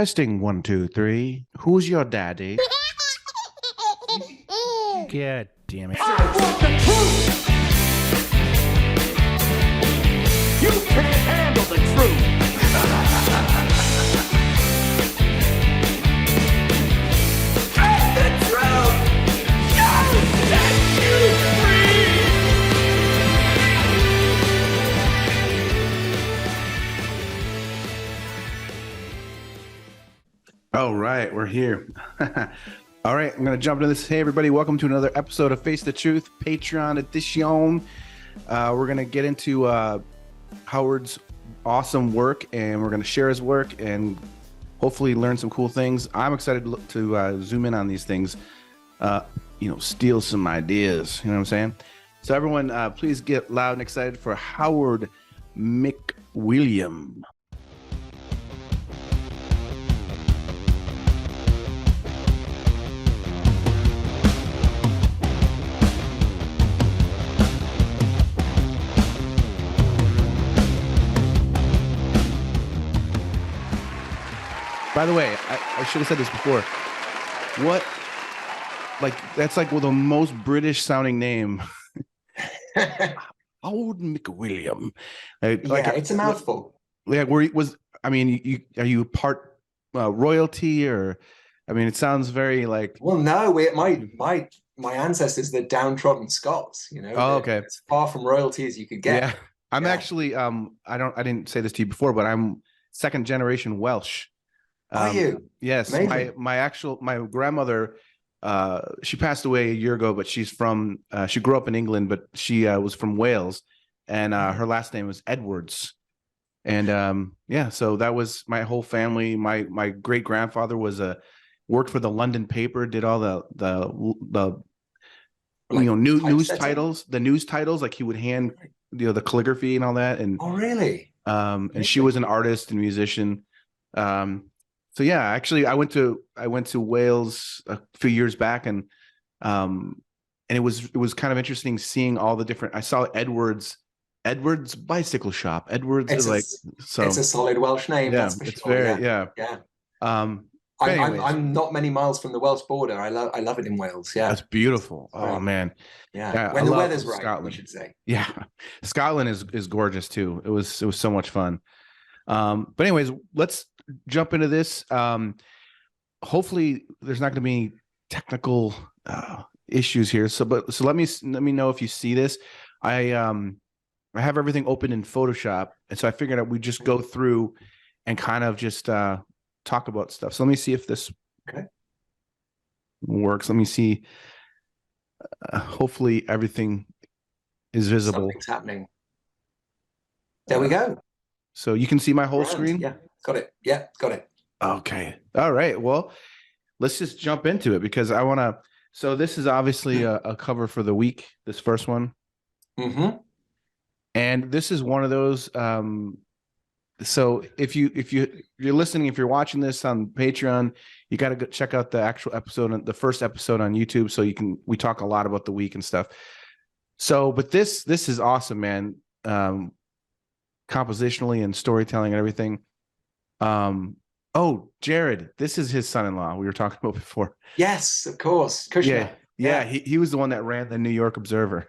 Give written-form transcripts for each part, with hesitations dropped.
Testing 1, 2, 3. Who's your daddy? God damn it. I want the truth! You can't handle the truth! Take the truth! I'll set you free! All right, we're here. All right, I'm going to jump into this. Hey, everybody, welcome to another episode of Face the Truth, Patreon edition. We're going to get into Howard's awesome work, and we're going to share his work and hopefully learn some cool things. I'm excited to zoom in on these things, steal some ideas. You know what I'm saying? So everyone, please get loud and excited for Howard McWilliam. By the way, I should have said this before. That's like the most British sounding name. Howard McWilliam. It's a mouthful. Are you part royalty or? I mean, it sounds very like. Well, no, my ancestors, they're downtrodden Scots. You know. Oh, okay. As far from royalty as you could get. Yeah, I'm actually I didn't say this to you before, but I'm second generation Welsh. Are you? Yes. Amazing. My grandmother, she passed away a year ago, but she grew up in England, but she was from Wales, and her last name was Edwards. And so that was my whole family. My great grandfather worked for the London paper, did all the news titles, like he would hand the calligraphy and all that. And oh, really? And she was an artist and musician. So yeah, actually, I went to Wales a few years back, and it was kind of interesting seeing all the different. I saw Edwards Bicycle Shop. Edwards is it's a solid Welsh name. Yeah, that's for it's sure. very yeah. I'm not many miles from the Welsh border. I love it in Wales. Yeah, that's beautiful. Oh man, yeah. When the weather's right, Scotland. we should say. Yeah, Scotland is gorgeous too. It was so much fun. But anyways, let's jump into this. Hopefully there's not going to be any technical issues here. So let me know if you see this. I have everything open in Photoshop, and so I figured out we just go through and kind of just talk about stuff. So let me see if this works. Let me see. Hopefully everything is visible. Something's happening. There we go. So you can see my whole screen? Yeah, got it. Yeah, got it. Okay. All right. Well, let's just jump into it because I want to. So this is obviously a cover for the week, this first one. Mm-hmm. And this is one of those. So if you're listening, if you're watching this on Patreon, you got to go check out the actual episode, the first episode on YouTube. So we talk a lot about the week and stuff. So, but this is awesome, man. Compositionally and storytelling and everything. Jared, this is his son-in-law we were talking about before. Yes, of course. Kushner. Yeah. He was the one that ran the New York Observer.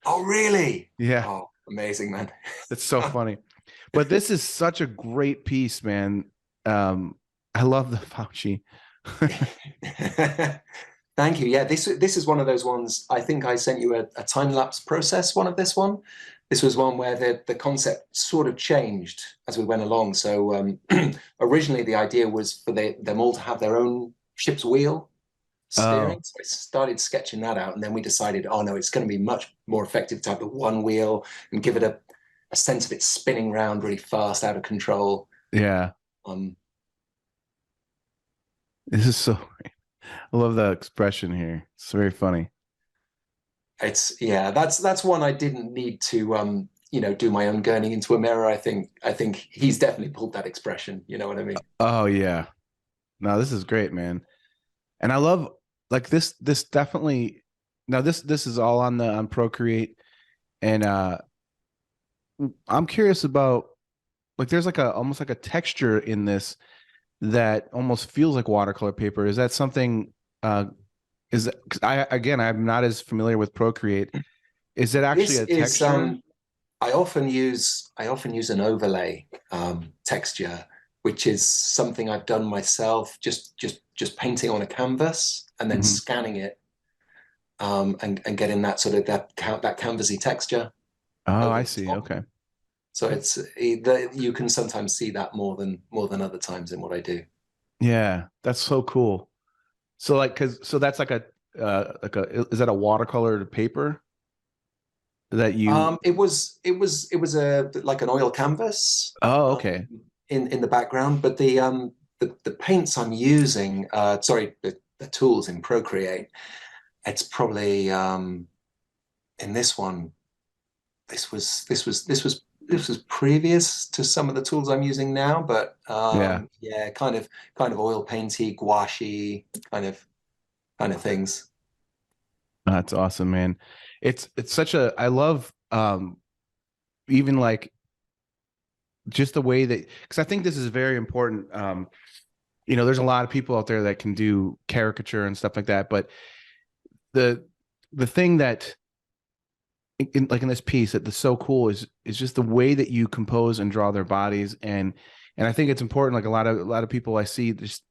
Oh, really? Yeah. Oh, amazing, man. It's so funny. But this is such a great piece, man. I love the Fauci. Thank you. Yeah, this is one of those ones. I think I sent you a time-lapse process one of this one. This was one where the concept sort of changed as we went along. So originally the idea was for them all to have their own ship's wheel steering. So I started sketching that out, and then we decided, oh no, it's going to be much more effective to have the one wheel and give it a sense of it spinning around really fast, out of control. Yeah. This is so great. I love the expression here. It's very funny. That's one I didn't need to do my own gurning into a mirror. I think he's definitely pulled that expression. You know what I mean? Oh yeah. No, this is great, man. And I love like this definitely. Now this is all on Procreate, and I'm curious about like there's like almost like a texture in this that almost feels like watercolor paper. Is that something? Is that, 'cause I'm not as familiar with Procreate. Is it actually This a is texture? I often use an overlay texture, which is something I've done myself, just painting on a canvas and then Mhm. scanning it, and getting that sort of that canvasy texture Oh, over I the see. top. Okay. So you can sometimes see that more than other times in what I do. Yeah, that's so cool. So that's like a is that a watercolor paper that you? It was a like an oil canvas, Oh, um, okay. in the background, but the paints I'm using, sorry, the tools in Procreate, it's probably in this one. This was previous to some of the tools I'm using now, but Yeah, yeah, kind of oil painty, gouache kind of things. that's awesome, man. It's such a I love even like just the way that because I think this is very important. There's a lot of people out there that can do caricature and stuff like that, but the the thing that like in this piece that's so cool is just the way that you compose and draw their bodies and I think it's important. Like a lot of people I see just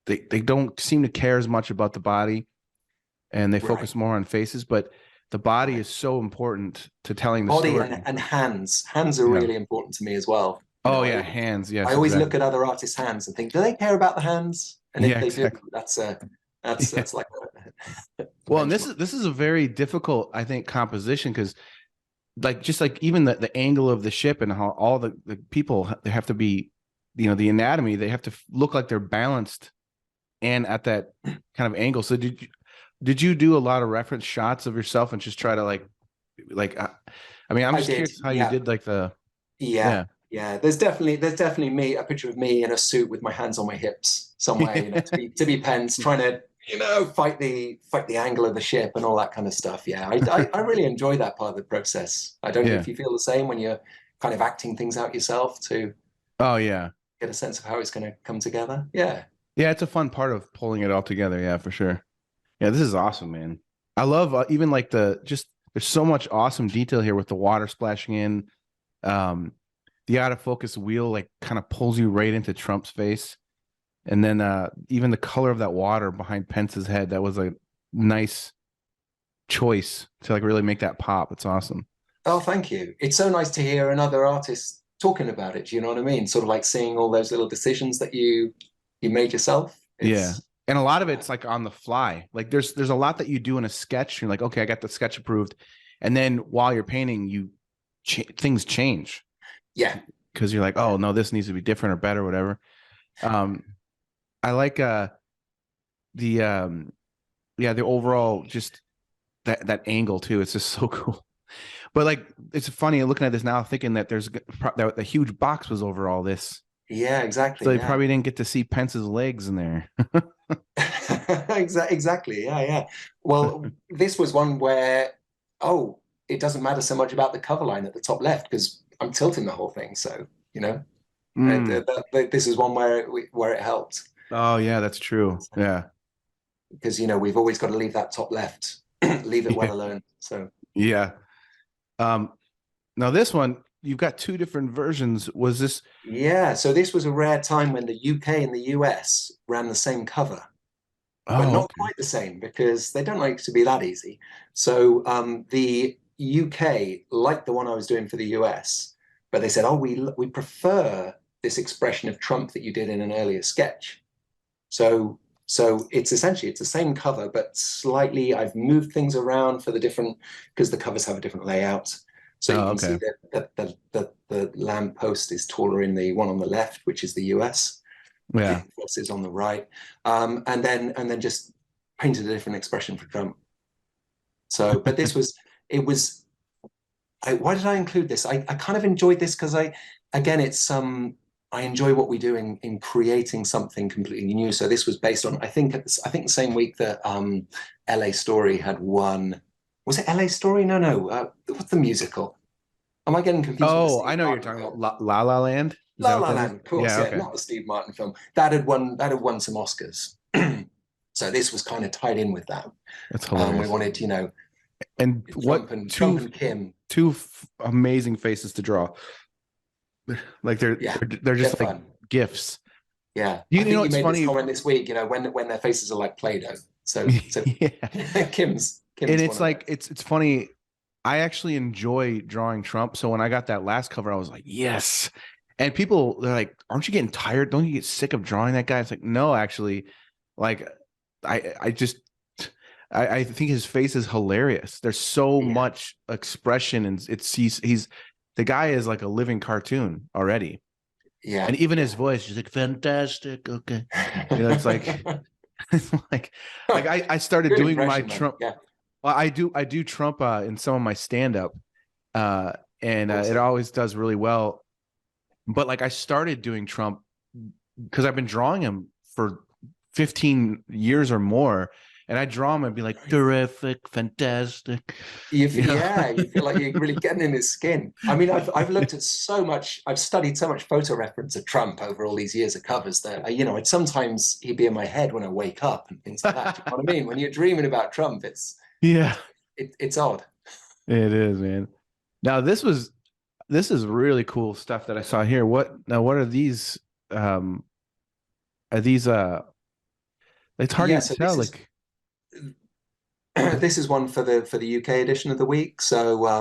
they don't seem to care as much about the body and they Right, focus more on faces, but the body right. is so important to telling the Body story. and hands. Hands are Yeah. really important to me as well. Oh yeah, hands. I Yes, always look exactly. at other artists' hands and think, do they care about the hands? And if Yeah, they do, exactly. that's a that's Yeah. that's like a Well, and this benchmark. is this is a very difficult, I think, composition because like just like even the angle of the ship and how all the people they have to be, the anatomy, they have to look like they're balanced and at that kind of angle. So did you do a lot of reference shots of yourself and just try to like I mean, I'm I just did, curious how you yeah. did like the Yeah, yeah. yeah. There's definitely me, a picture of me in a suit with my hands on my hips somewhere, to be pens, trying to, fight the angle of the ship and all that kind of stuff. Yeah, I really enjoy that part of the process. I don't know Yeah. if you feel the same when you're kind of acting things out yourself to Oh yeah. get a sense of how it's going to come together. Yeah. Yeah, it's a fun part of pulling it all together. Yeah, for sure. Yeah, this is awesome, man. I love even like there's so much awesome detail here with the water splashing in. Um, the out of focus wheel like kind of pulls you right into Trump's face. And then even the color of that water behind Pence's head, that was a nice choice to like really make that pop. It's awesome. Oh, thank you. It's so nice to hear another artist talking about it. Do you know what I mean? Sort of like seeing all those little decisions that you made yourself. Yeah. It's And a lot of it's like on the fly. Like there's a lot that you do in a sketch. You're like, okay, I got the sketch approved. And then while you're painting, things change yeah, because you're like, oh no, this needs to be different or better, or whatever. Um, I like the yeah, the overall just that angle too. It's just so cool. But like it's funny looking at this now, thinking that that the huge box was over all this. yeah, So exactly. they Yeah. probably didn't get to see Pence's legs in there. Exactly. Yeah, yeah. Well, this was one where, oh, it doesn't matter so much about the cover line at the top left because I'm tilting the whole thing. So, Mm. this is one where it helped Oh yeah, that's true. Yeah. because, we've always got to leave that top left, leave it well Yeah. alone. So, Yeah. Um, now this one, you've got two different versions. Was this yeah. So this was a rare time when the UK and the US ran the same cover, but oh not okay. quite the same because they don't like to be that easy. So the UK liked the one I was doing for the US, but they said, "Oh, we prefer this expression of Trump that you did in an earlier sketch." So it's the same cover, but slightly I've moved things around for the different because the covers have a different layout. So you Oh, can see okay. that the lamp post is taller in the one on the left, which is the US Yeah. versus on the right, and then just painted a different expression for Trump. So, but why did I include this? I kind of enjoyed this because again, I enjoy what we do in creating something completely new. So this was based on, I think the same week that LA Story had won. Was it LA Story? No. What's the musical? Am I getting confused with the Oh, same I know what you're Barbie talking about film? La La Land. Is that La what La that is? Land, of course, Yeah. yeah, Okay. not the Steve Martin film. That had won some Oscars. So this was kind of tied in with that. That's We hilarious. wanted, And Trump what and Kim. two amazing faces to draw. Like Yeah, they're just they're like fun. gifts. Yeah, You I know think you what's made this funny? comment this week. When their faces are like Play-Doh. So Yeah. Kim's And one it's of like those. it's funny. I actually enjoy drawing Trump. So when I got that last cover, I was like, yes. And people, they're like, aren't you getting tired? Don't you get sick of drawing that guy? It's like, no, actually, like I just I think his face is hilarious. There's so Yeah. much expression, and he's the guy is like a living cartoon already. Yeah. And even his voice is like fantastic. Okay. It's like it's like I started Good doing my impression, man. Trump. Yeah. Well, I do Trump in some of my stand-up, and it Awesome. always does really well. But like I started doing Trump because I've been drawing him for 15 years or more, and I draw him and be like terrific, fantastic. You, You know? yeah, you feel like you're really getting in his skin. I mean, I've looked at so much, I've studied so much photo reference of Trump over all these years of covers that, I'd sometimes he'd be in my head when I wake up and things like that. Do you know what I mean? When you're dreaming about Trump, Yeah, it's odd. it is, man. Now this is really cool stuff that I saw here. What are these? Are these it's hard to Yeah, even so tell. Like, this is one for the UK edition of the week. So I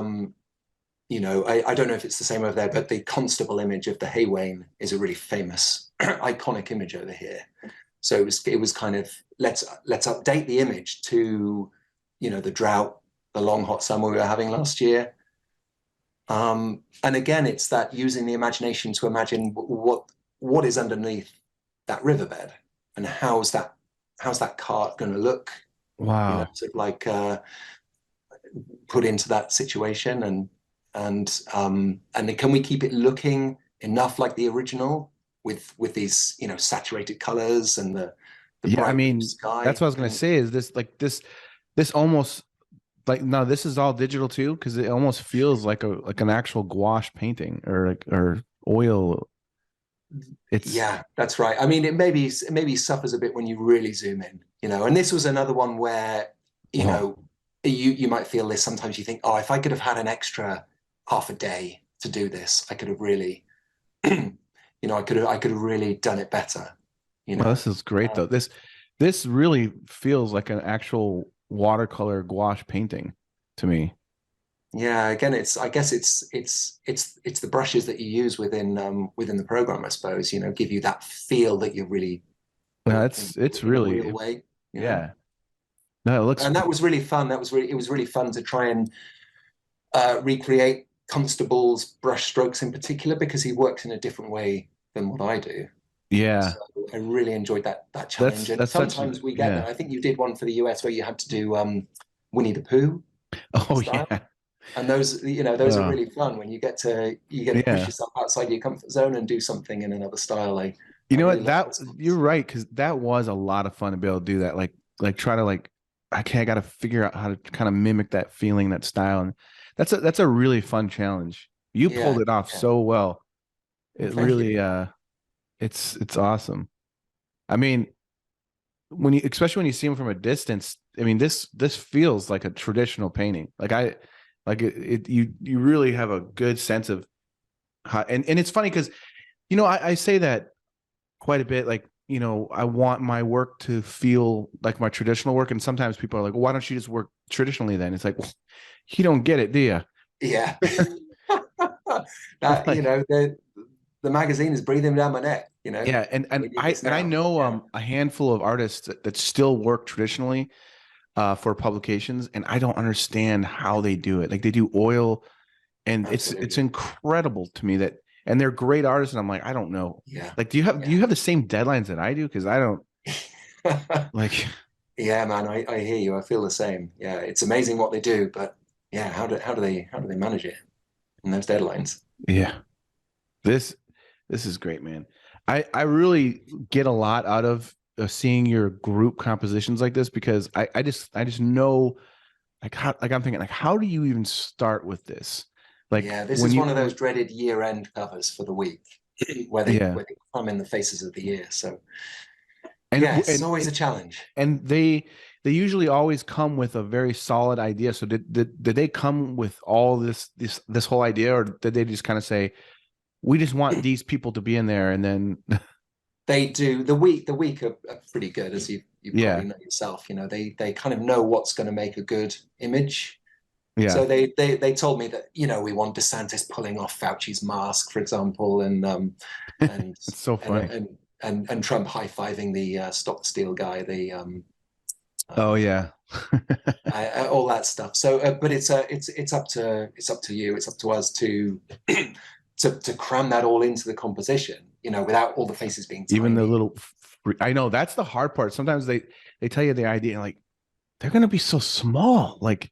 don't know if it's the same over there, but the constable image of the Haywain is a really famous, iconic image over here. So it was kind of let's update the image to, the drought, the long hot summer we were having last year. And again, it's that using the imagination to imagine what is underneath that riverbed and how's that cart going to look, wow. sort of like put into that situation and then can we keep it looking enough like the original with these saturated colors and the Yeah, I bright blue mean, sky. that's what I was gonna say. Is this almost like no, this is all digital too, because it almost feels like an actual gouache painting or oil. It's Yeah, that's right. I mean, it maybe suffers a bit when you really zoom in, and this was another one where wow. you might feel this sometimes. You think, oh, if I could have had an extra half a day to do this, I could have really I could have really done it better. Well, this is great though. This really feels like an actual watercolor gouache painting to me. Yeah, again, I guess it's the brushes that you use within the program, I suppose. Give you that feel that you're really No, working it's in a really real way. yeah. No, it looks And that was really fun. It was really fun to try and recreate Constable's brush strokes in particular because he works in a different way than what I do. yeah. So I really enjoyed that challenge. And That's such sometimes we get yeah. that. I think you did one for the US where you had to do Winnie the Pooh Oh style. yeah. And those are really fun when you get to push Yeah. yourself outside your comfort zone and do something in another style. I You know really what? love That those ones. you're right, because that was a lot of fun to be able to do that. Like try to like okay, I gotta figure out how to kind of mimic that feeling, that style. And that's a really fun challenge. You Yeah, pulled it off yeah. so well. Well, It thank you. really it's awesome. I mean, especially when you see them from a distance, I mean this feels like a traditional painting. Like you really have a good sense of how, and it's funny because I say that quite a bit, like I want my work to feel like my traditional work, and sometimes people are like, well, why don't you just work traditionally then? It's like, well, you don't get it, do you? Yeah. It's That like the magazine is breathing down my neck. yeah, We need this I now. know Yeah. a handful of artists that still work traditionally for publications, and I don't understand how they do it. Like they do oil, and it's Absolutely. incredible to me that, and they're great artists, and I'm like, I don't know. Yeah. Like, do you have the same deadlines that I do? Because I don't Yeah. like. Yeah, man, I hear you. I feel the same. Yeah, it's amazing what they do, but yeah, how do they manage it in those deadlines? Yeah, this is great, man. I really get a lot out of seeing your group compositions like this, because I just know like how, like I'm thinking like, how do you even start with this? Like Yeah, this when is you one of those dreaded year-end covers for the week. where Yeah. they come in the faces of the year. So And yeah, it's and always a challenge. and they usually always come with a very solid idea. So did they come with all this whole idea, or did they just kind of say, we just want these people to be in there, and then They do. The week are pretty good, as you yeah, probably know yourself. You know, they kind of know what's going to make a good image. yeah. So they told me that, you know, we want DeSantis pulling off Fauci's mask, for example, and It's so funny. and Trump high-fiving the Stop the Steal guy, the Oh yeah. all that stuff. So, but it's up to you, it's up to us to to cram that all into the composition, you know, without all the faces being tiny. Even the little, I know that's the hard part. Sometimes they tell you the idea and like they're gonna be so small, like,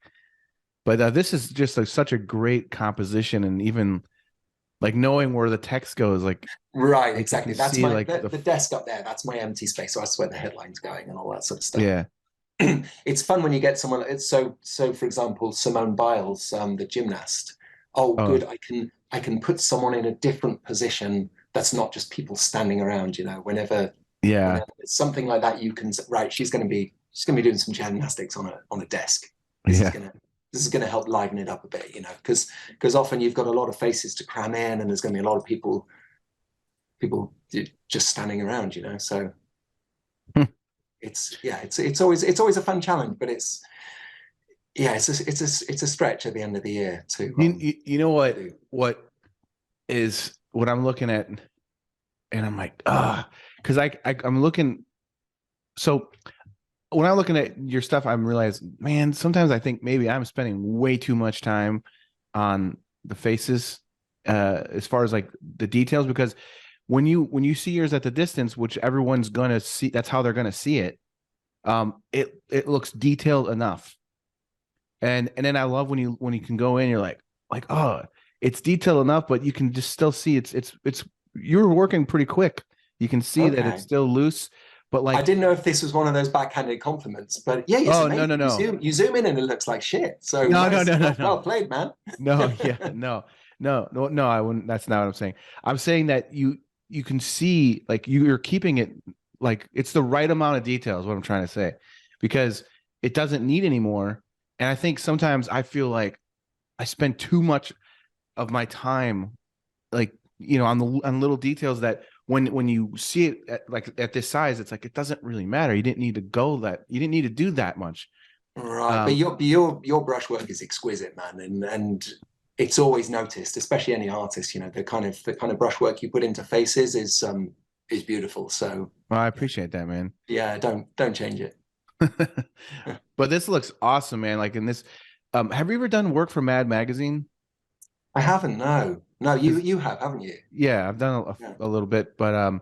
but this is just like such a great composition, and even like knowing where the text goes, like Right, like exactly. you can That's see my like the desk up there. That's my empty space. So that's where the headline's going and all that sort of stuff. yeah, It's fun when you get someone. It's so. For example, Simone Biles, the gymnast. Oh, oh good. I can put someone in a different position. That's not just people standing around. You know, whenever yeah, it's something like that, you can right. She's going to be doing some gymnastics on a desk. yeah, This is going to help liven it up a bit. You know, because often you've got a lot of faces to cram in, and there's going to be a lot of people just standing around. You know, so. It's always a fun challenge, but it's a stretch at the end of the year too. you know what is what I'm looking at, and I'm like, because I'm looking. So when I'm looking at your stuff, I'm realizing, man, sometimes I think maybe I'm spending way too much time on the faces, as far as like the details, because when you see yours at the distance, which everyone's gonna see, that's how they're gonna see it. It looks detailed enough, and then I love when you can go in, you're like, oh, it's detailed enough, but you can just still see it's you're working pretty quick. You can see that it's still loose, but like I didn't know if this was one of those backhanded compliments, but yeah, it's oh amazing. no You zoom in and it looks like shit. So no nice. no no no Well no played, man. no yeah no I wouldn't. That's not what I'm saying. I'm saying that you can see like you're keeping it like it's the right amount of detail is what I'm trying to say, because it doesn't need any more. And I think sometimes I feel like I spend too much of my time like on little details that when you see it at this size, it's like it doesn't really matter. You didn't need to do that much. Right, but your brushwork is exquisite, man, and it's always noticed, especially any artist. You know, the kind of brushwork you put into faces is beautiful. So Well, I appreciate that, man. yeah, don't change it. But this looks awesome, man. Like in this, have you ever done work for Mad Magazine? I haven't. No, you have, haven't you? Yeah, I've done a little bit, but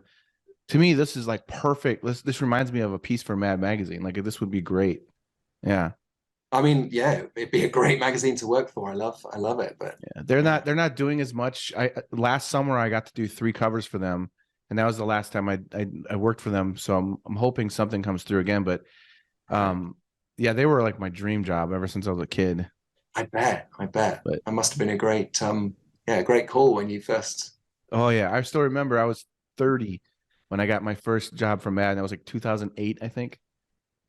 to me, this is like perfect. This reminds me of a piece for Mad Magazine. Like this would be great. Yeah. I mean, yeah, it'd be a great magazine to work for. I love it, but Yeah, they're not doing as much. I last summer I got to do 3 covers for them, and that was the last time I worked for them. So I'm hoping something comes through again. But yeah, they were like my dream job ever since I was a kid. I bet But that must have been a great great call when you first. oh yeah, I still remember I was 30 when I got my first job from Mad, and that was like 2008, I think.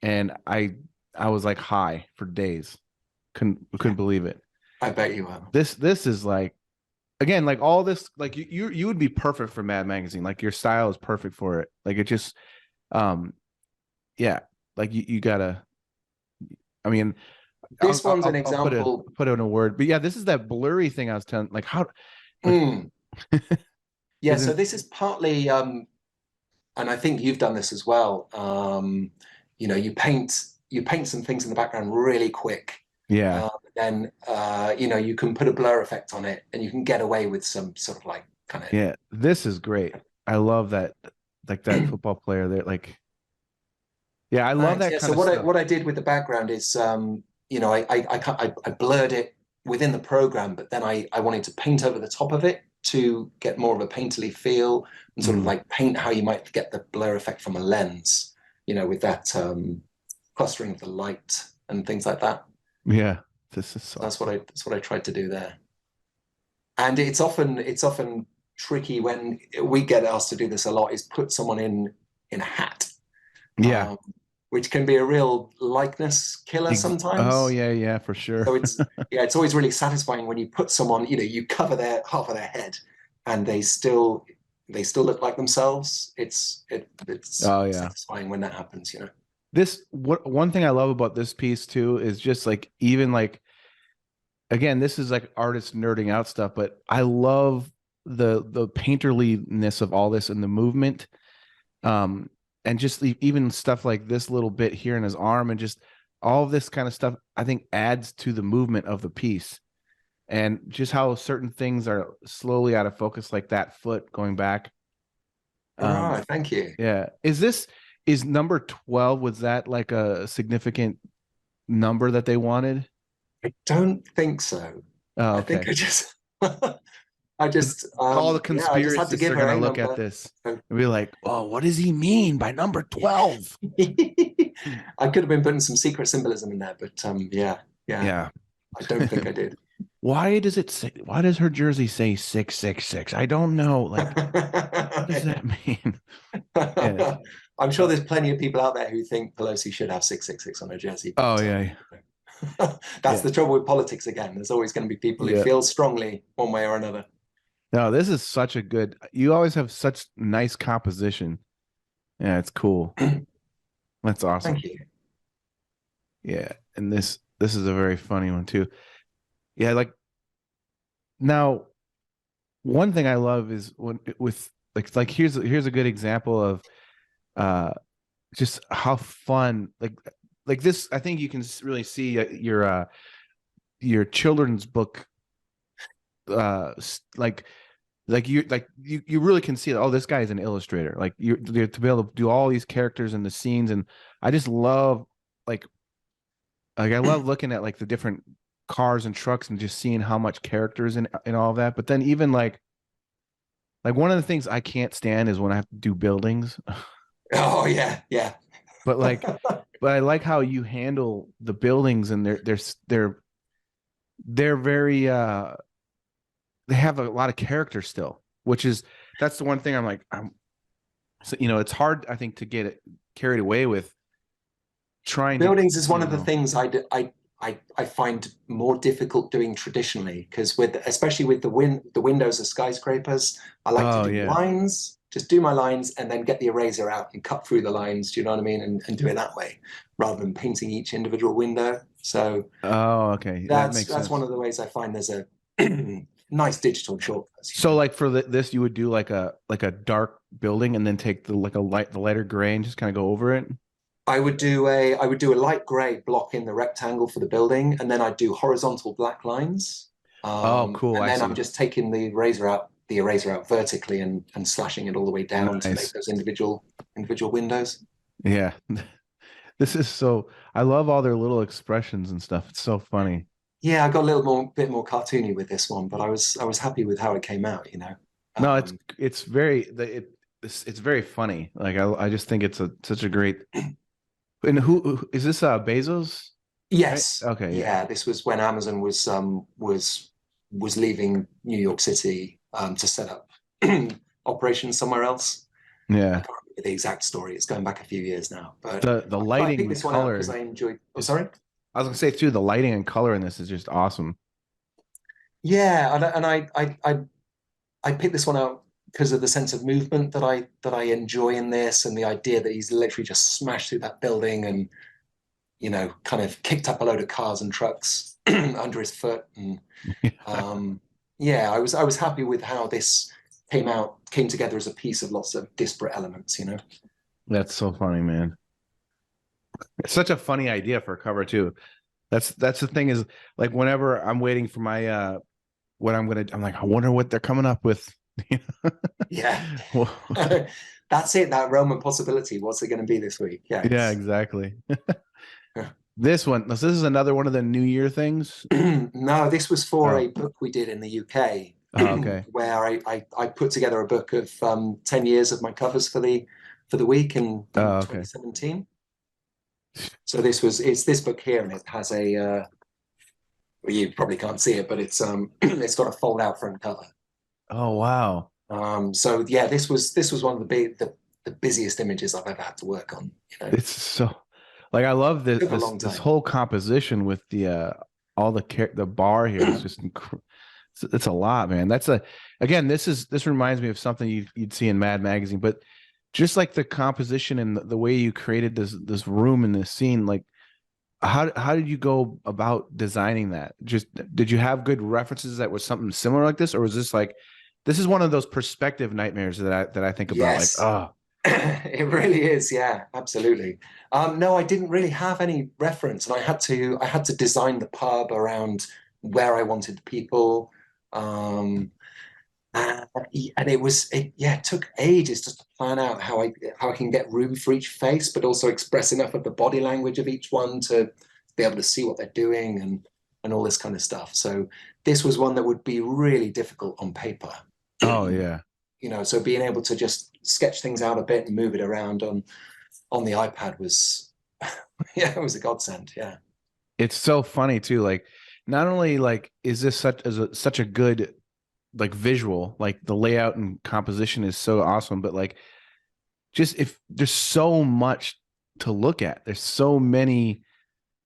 And I was like high for days. Couldn't believe it. I bet you were. This is like, again, like all this, like you would be perfect for Mad Magazine. Like your style is perfect for it. Like it just yeah, like you gotta, I mean, This one's an I'll example. put it in a word, but yeah, this is that blurry thing I was telling, like how Yeah, so this is partly and I think you've done this as well. You know, you paint some things in the background really quick. yeah. Then you know, you can put a blur effect on it and you can get away with some sort of like kind of Yeah, this is great. I love that, like that football player there. Like, yeah, I love that yeah, kind so of stuff. what I did with the background is you know, I blurred it within the program, but then I wanted to paint over the top of it to get more of a painterly feel and sort of like paint how you might get the blur effect from a lens, you know, with that clustering of the light and things like that. Yeah, this is so That's what I tried to do there. And it's often tricky when we get asked to do this a lot is put someone in a hat. Yeah. Which can be a real likeness killer sometimes. Oh yeah, for sure. So it's always really satisfying when you put someone, you cover their half of their head and they still look like themselves. It's Oh yeah. satisfying when that happens, One thing I love about this piece too is just like, even like, again, this is like artist nerding out stuff, but I love the painterliness of all this and the movement. And just even stuff like this little bit here in his arm, and just all of this kind of stuff, I think adds to the movement of the piece. And just how certain things are slowly out of focus, like that foot going back. Right, thank you. Yeah. Is number 12, was that like a significant number that they wanted? I don't think so. Oh, I think okay. I just All the I just had to conspiracists give are her going to a look at number. this and be like, oh, what does he mean by number 12? I could have been putting some secret symbolism in there, but yeah. Yeah. I don't think I did. Why does her jersey say 666? I don't know. Like, what does that mean? Yeah. I'm sure there's plenty of people out there who think Pelosi should have 666 on her jersey. Oh yeah. That's the trouble with politics again. There's always going to be people who feel strongly one way or another. No, this is such a good. You always have such nice composition. Yeah, it's cool. That's awesome. Thank you. Yeah, and this is a very funny one too. Yeah, like, now, one thing I love is when with like here's a good example of just how fun, like this. I think you can really see your children's book you really can see that, oh, this guy is an illustrator. Like, you're to be able to do all these characters and the scenes, and I just love like I love looking at like the different cars and trucks and just seeing how much characters in all of that. But then even like one of the things I can't stand is when I have to do buildings. Oh yeah. But I like how you handle the buildings, and they're very they have a lot of character still, that's the one thing I'm like, so, it's hard, I think, to get it carried away with trying buildings is one of the things I find more difficult doing traditionally, because especially with the windows of skyscrapers, I like to do lines, just do my lines and then get the eraser out and cut through the lines, do you know what I mean, and do it that way rather than painting each individual window. So okay, that's one of the ways I find there's a nice digital shortcut. So like for this, you would do like a dark building and then take the lighter gray and just kind of go over it. I would do a light gray block in the rectangle for the building, and then I'd do horizontal black lines. Oh, cool! And then I'm just taking the eraser out vertically and slashing it all the way down to make those individual windows. Yeah, this is so. I love all their little expressions and stuff. It's so funny. Yeah, I got a bit more cartoony with this one, but I was happy with how it came out. No, it's very funny. Like, I just think it's such a great. And who is this? Bezos? Yes. Right? Okay. Yeah, this was when Amazon was leaving New York City to set up operations somewhere else. Yeah. I can't remember the exact story. It's going back a few years now. But the lighting and color. Because I enjoyed. Oh, sorry. I was gonna say too, the lighting and color in this is just awesome. Yeah, and I picked this one out because of the sense of movement that I enjoy in this, and the idea that he's literally just smashed through that building and kind of kicked up a load of cars and trucks under his foot. And I was happy with how this came together as a piece of lots of disparate elements. That's so funny, man. It's such a funny idea for a cover too. That's the thing, is like, whenever I'm waiting for my I'm like, I wonder what they're coming up with. Yeah. That's it, that realm of possibility. What's it going to be this week? Yeah, exactly. This is another one of the New Year things. No, this was for a book we did in the UK. Okay. Where I put together a book of 10 years of my covers for the week in 2017. So it's this book here, and it has well, you probably can't see it, but it's got a fold out front cover. Oh wow. So yeah, this was one of the busiest images I've ever had to work on. It's so like I love this Took a long this time. whole composition with the all the bar here is just it's a lot, man. That's a again, this reminds me of something you'd see in Mad Magazine, but just like the composition and the way you created this room and this scene, like how did you go about designing that? Just did you have good references that was something similar like this, or was this like this is one of those perspective nightmares that I think about, like, Yes. oh, It really is. Yeah, absolutely. No, I didn't really have any reference, and I had to design the pub around where I wanted the people. Um, and it took ages just to plan out how I can get room for each face, but also express enough of the body language of each one to be able to see what they're doing and all this kind of stuff. So this was one that would be really difficult on paper. oh yeah. So being able to just sketch things out a bit and move it around on the iPad was, yeah, it was a godsend. Yeah. It's so funny too. Like, not only like is this such a good like visual, like the layout and composition is so awesome, but like just if there's so much to look at, there's so many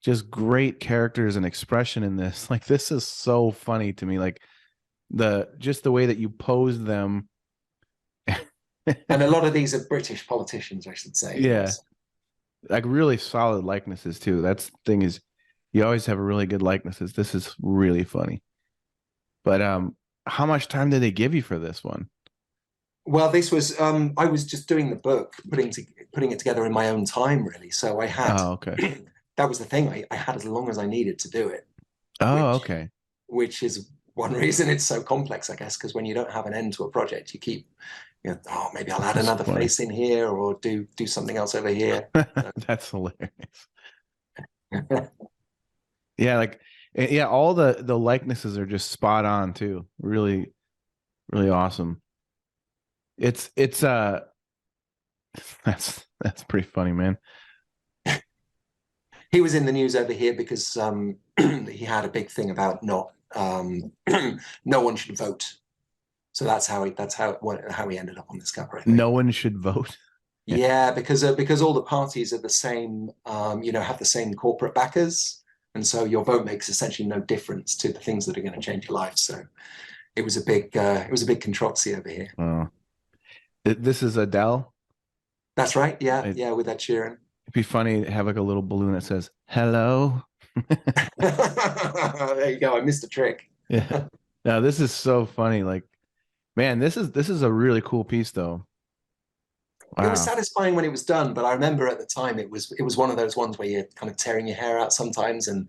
just great characters and expression in this. Like this is so funny to me. Like the way that you pose them. And a lot of these are British politicians, I should say. Yeah, like really solid likenesses too. That's the thing is you always have really good likenesses. This is really funny. But how much time did they give you for this one? Well, this was I was just doing the book, putting it together in my own time, really. So I had Oh, okay. that was the thing. I had as long as I needed to do it, Oh, which okay. which is one reason it's so complex, I guess, because when you don't have an end to a project, you keep, oh, maybe I'll add That's another funny. face in here or do something else over here. That's hilarious. Yeah, like yeah, all the likenesses are just spot on too. Really, really awesome. It's that's pretty funny, man. He was in the news over here because he had a big thing about not no one should vote. So that's how he ended up on this cover, I think. No one should vote. Yeah, because all the parties are the same, have the same corporate backers, and so your vote makes essentially no difference to the things that are going to change your life. So it was a big controversy over here. Oh, this is Adele. That's right. Yeah, It, yeah, with that cheering. it'd be funny to have like a little balloon that says "Hello." There you go. I missed a trick. Yeah. Now this is so funny. Like, man, this is a really cool piece, though. It was Wow. satisfying when it was done, but I remember at the time it was one of those ones where you're kind of tearing your hair out sometimes, and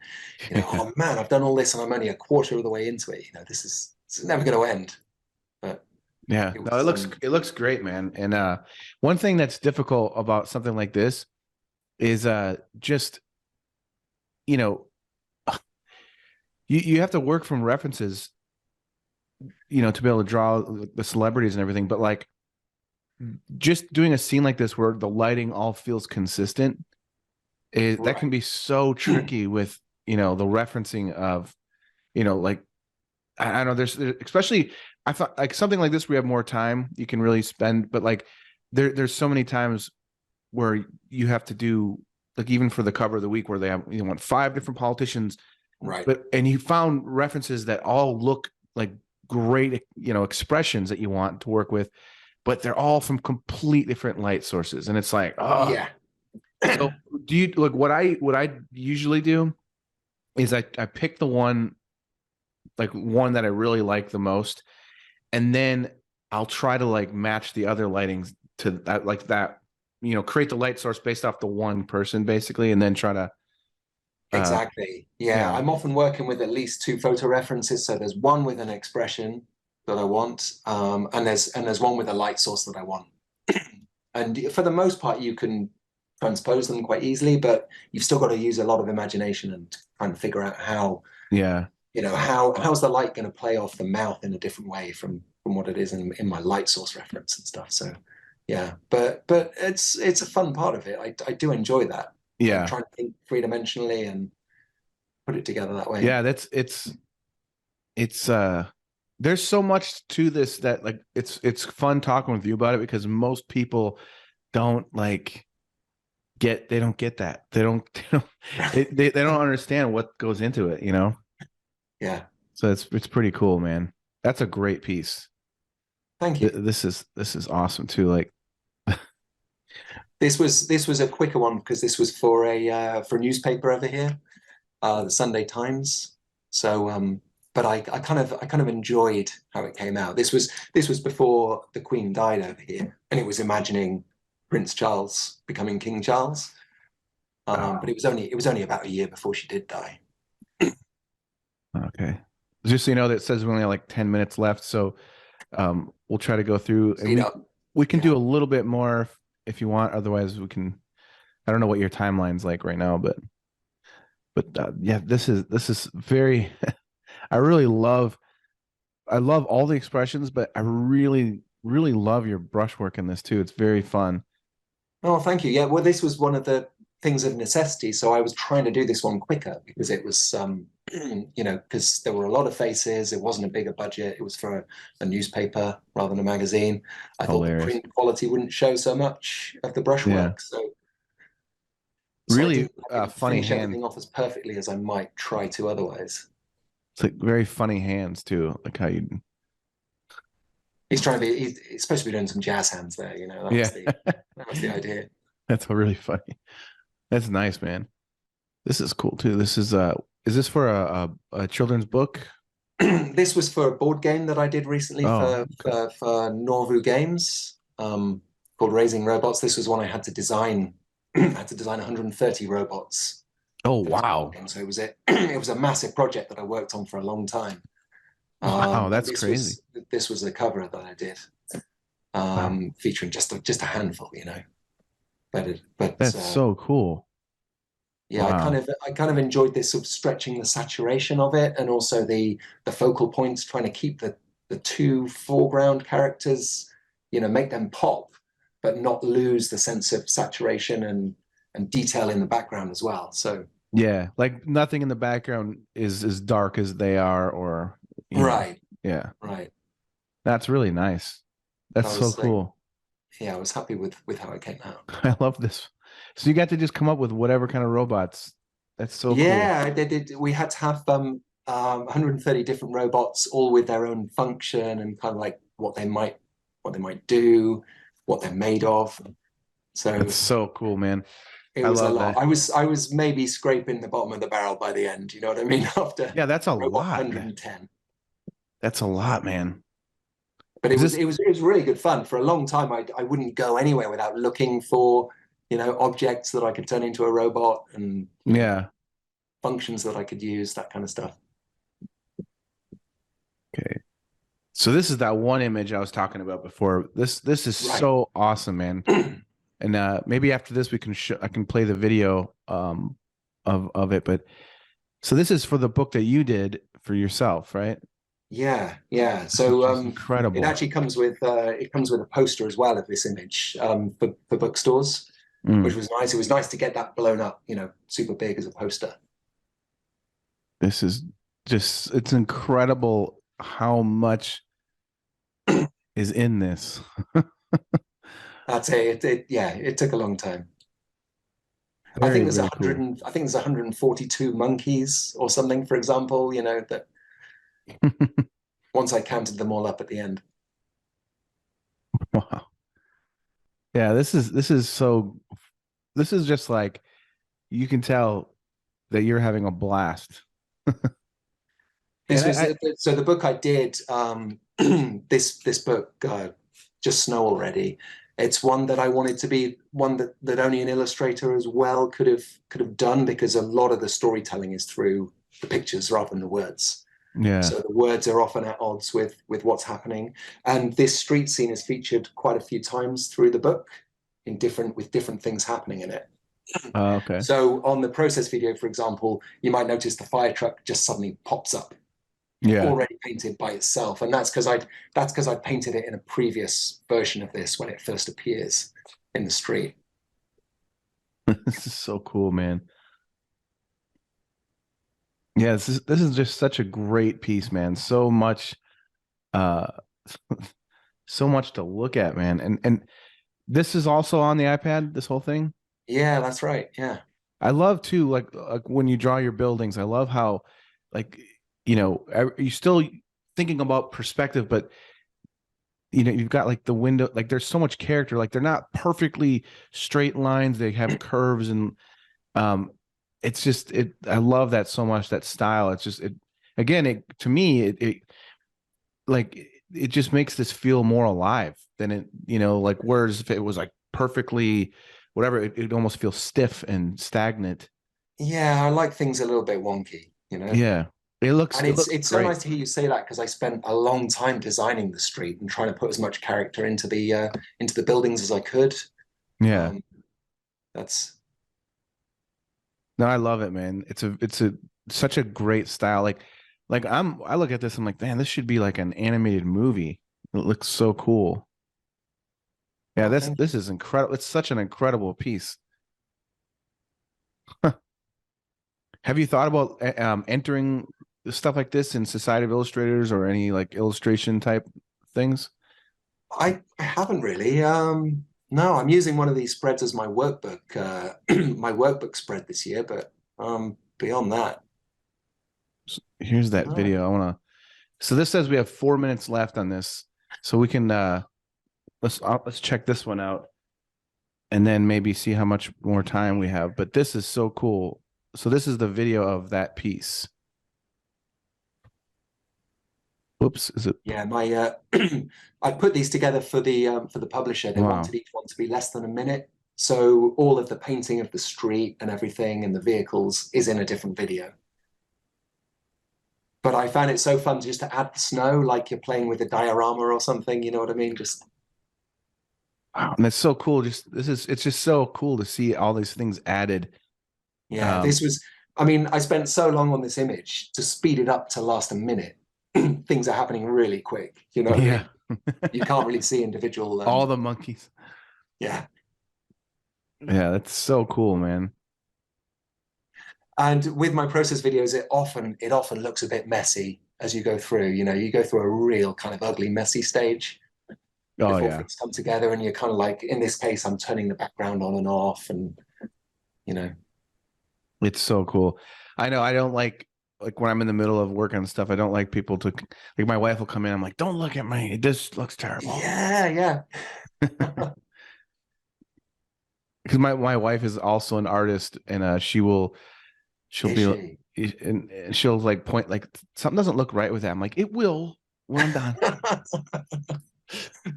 oh man, I've done all this and I'm only a quarter of the way into it. This is never going to end. But Yeah. it No, was, it looks great, man. And one thing that's difficult about something like this is just you know you have to work from references, to be able to draw the celebrities and everything, but like just doing a scene like this where the lighting all feels consistent that right. can be so tricky with the referencing of like I don't know there's especially I thought like something like this we have more time you can really spend, but like there's so many times where you have to do like even for the cover of the week where they have want 5 different politicians, Right. and you found references that all look like great expressions that you want to work with, but they're all from complete different light sources, and it's like, oh Yeah. so do you look what I usually do is I pick the one that I really like the most, and then I'll try to like match the other lightings to that, like that, create the light source based off the one person basically, and then try to Exactly. Yeah. yeah. I'm often working with at least 2 photo references. So there's one with an expression that I want, and there's one with a light source that I want. And for the most part, you can transpose them quite easily, but you've still got to use a lot of imagination and trying to figure out how, Yeah. how's the light going to play off the mouth in a different way from what it is in my light source reference and stuff. So yeah, but it's a fun part of it. I do enjoy that. Yeah. Trying to think 3-dimensionally and put it together that way. Yeah, it's there's so much to this that like it's fun talking with you about it, because most people don't they don't get that. They don't they don't understand what goes into it, you know? Yeah. So it's pretty cool, man. That's a great piece. Thank you. This is awesome too. Like, This was a quicker one because this was for a newspaper over here, the Sunday Times. So but I kind of enjoyed how it came out. This was before the Queen died over here, and it was imagining Prince Charles becoming King Charles. But it was only about a year before she did die. okay. Just so you know, that says we only have like 10 minutes left. So we'll try to go through, and we can do a little bit more if you want. Otherwise, we can. I don't know what your timeline's like right now, but yeah, this is very. I love all the expressions, but I really love your brushwork in this too. It's very fun. Oh, thank you. Yeah, well, this was one of the things of necessity. So I was trying to do this one quicker because it was, because there were a lot of faces. It wasn't a bigger budget. It was for a newspaper rather than a magazine. I thought the print quality wouldn't show so much of the brushwork. Yeah. So Really I didn't funny finish hand. everything off as perfectly as I might try to otherwise. It's like very funny hands too, like how you. He's supposed to be doing some jazz hands there, you know. That was the idea. That's really funny. That's nice, man. This is cool too. This is this for a children's book? This was for a board game that I did recently for Norvu Games, called Raising Robots. This was one I had to design. I had to design 130 robots. Oh wow! So it was a massive project that I worked on for a long time. Wow, that's crazy. This was the cover that I did, featuring just a handful, you know. But that's so cool. Yeah, wow. I kind of enjoyed this sort of stretching the saturation of it, and also the focal points, trying to keep the two foreground characters, you know, make them pop, but not lose the sense of saturation and detail in the background as well. So yeah, like nothing in the background is as dark as they are, or right. Yeah, right. That's really nice. That's so cool. Yeah, I was happy with how it came out. I love this. So you got to just come up with whatever kind of robots. That's so cool. Yeah, we had to have 130 different robots, all with their own function and kind of like what they might do, what they're made of. So it's so cool, man. It was a lot. That. I was maybe scraping the bottom of the barrel by the end. You know what I mean? After that's a lot. 110. That's a lot, man. But it was really good fun. For a long time, I wouldn't go anywhere without looking for, you know, objects that I could turn into a robot and functions that I could use, that kind of stuff. Okay. So this is that one image I was talking about before. This is so awesome, man. And maybe after this I can play the video of it. But so this is for the book that you did for yourself, right? Yeah. So incredible. It actually comes with a poster as well of this image for bookstores, which was nice. It was nice to get that blown up, you know, super big as a poster. This is it's incredible how much is in this. I'd say it took a long time. I think there's 142 monkeys or something, for example, you know, that once I counted them all up at the end. Wow. Yeah, this is just like, you can tell that you're having a blast. So the book I did, this book, Just Snow Already. It's one that I wanted to be one that only an illustrator as well could have done, because a lot of the storytelling is through the pictures rather than the words. Yeah. So the words are often at odds with what's happening. And this street scene is featured quite a few times through the book with different things happening in it. Okay. So on the process video, for example, you might notice the fire truck just suddenly pops up. Already painted by itself, and that's because I painted it in a previous version of this when it first appears in the street. This is so cool, man. Yeah, this is just such a great piece, man. So much Uh, so much to look at, man. And this is also on the iPad, this whole thing. Yeah, that's right. Yeah. I love too, like when you draw your buildings, I love how, like, you're still thinking about perspective, but you've got like the window, like there's so much character, like they're not perfectly straight lines, they have curves, and it's just I love that so much, that style. It's just to me it just makes this feel more alive than it, like, whereas if it was like perfectly whatever, it almost feels stiff and stagnant. Yeah, I like things a little bit wonky, you know. Yeah, And it looks it's so great. nice to hear you say that, because I spent a long time designing the street and trying to put as much character into the buildings as I could. Yeah, Um, that's no, I love it, man. It's a such a great style. Like I look at this, I'm like, man, this should be like an animated movie. It looks so cool. Yeah, well, this thank this is incredible. It's such an incredible piece. Have you thought about entering stuff like this in Society of Illustrators or any like illustration type things? I haven't really. No, I'm using one of these spreads as my workbook, my workbook spread this year, but beyond that, Here's that no. video. So this says we have 4 minutes left on this. So we can let's check this one out and then maybe see how much more time we have. But this is so cool. So this is the video of that piece. Whoops, is it? Yeah, my I put these together for the publisher. They Wow. wanted each one to be less than a minute. So all of the painting of the street and everything and the vehicles is in a different video. But I found it so fun just to add the snow, like you're playing with a diorama or something, you know what I mean? Just Wow, and it's so cool. It's just so cool to see all these things added. yeah, this was, I mean, I spent so long on this image to speed it up to last a minute. Things are happening really quick, you know what I Yeah. mean? You can't really see individual All the monkeys. yeah. Yeah, that's so cool, man. And with my process videos, it often looks a bit messy as you go through. You know, you go through a real kind of ugly, messy stage Oh before yeah. things come together, and you're kind of like, in this case, I'm turning the background on and off, and you know. It's so cool. I know I don't like when I'm in the middle of working on stuff, I don't like people to, like, my wife will come in, I'm like, don't look at me. It just looks terrible. Yeah. Because my wife is also an artist, and she'll be and she'll like point, like, something doesn't look right with that. I'm like, it will when I'm done.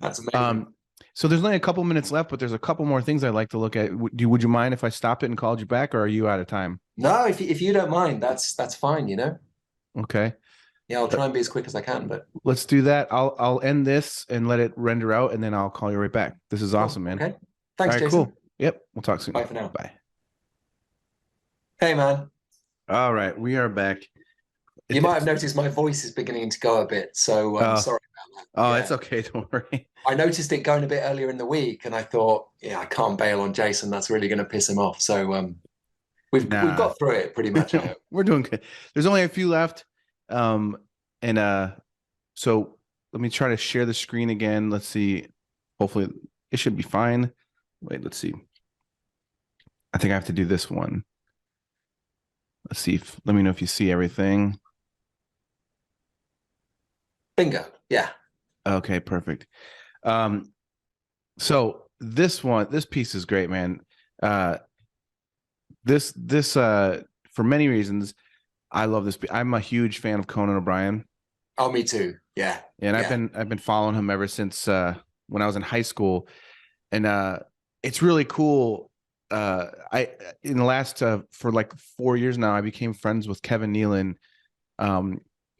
That's amazing. So there's only a couple minutes left, but there's a couple more things I'd like to look at. Would you mind if I stopped it and called you back, or are you out of time? No, if you don't mind, that's fine, you know. Okay. Yeah, I'll try and be as quick as I can, but Let's do that. I'll end this and let it render out, and then I'll call you right back. This is awesome, man. Okay. Thanks, All right, Jason. cool. Yep. We'll talk soon. Bye for now. Bye. Hey, man. All right, we are back. You might have noticed my voice is beginning to go a bit, so I'm sorry about that. Oh, Yeah. it's okay. Don't worry. I noticed it going a bit earlier in the week, and I thought, yeah, I can't bail on Jason. That's really going to piss him off. So we've got through it pretty much. I hope. We're doing good. There's only a few left. So let me try to share the screen again. Let's see. Hopefully it should be fine. Wait, let's see. I think I have to do this one. Let's see. Let me know if you see everything. Bingo. Yeah. Okay, perfect. So this piece is great, man. This for many reasons, I love this. I'm a huge fan of Conan O'Brien. Oh, me too. Yeah. And Yeah. I've been following him ever since when I was in high school, and it's really cool. I in the last for like 4 years now, I became friends with Kevin Nealon,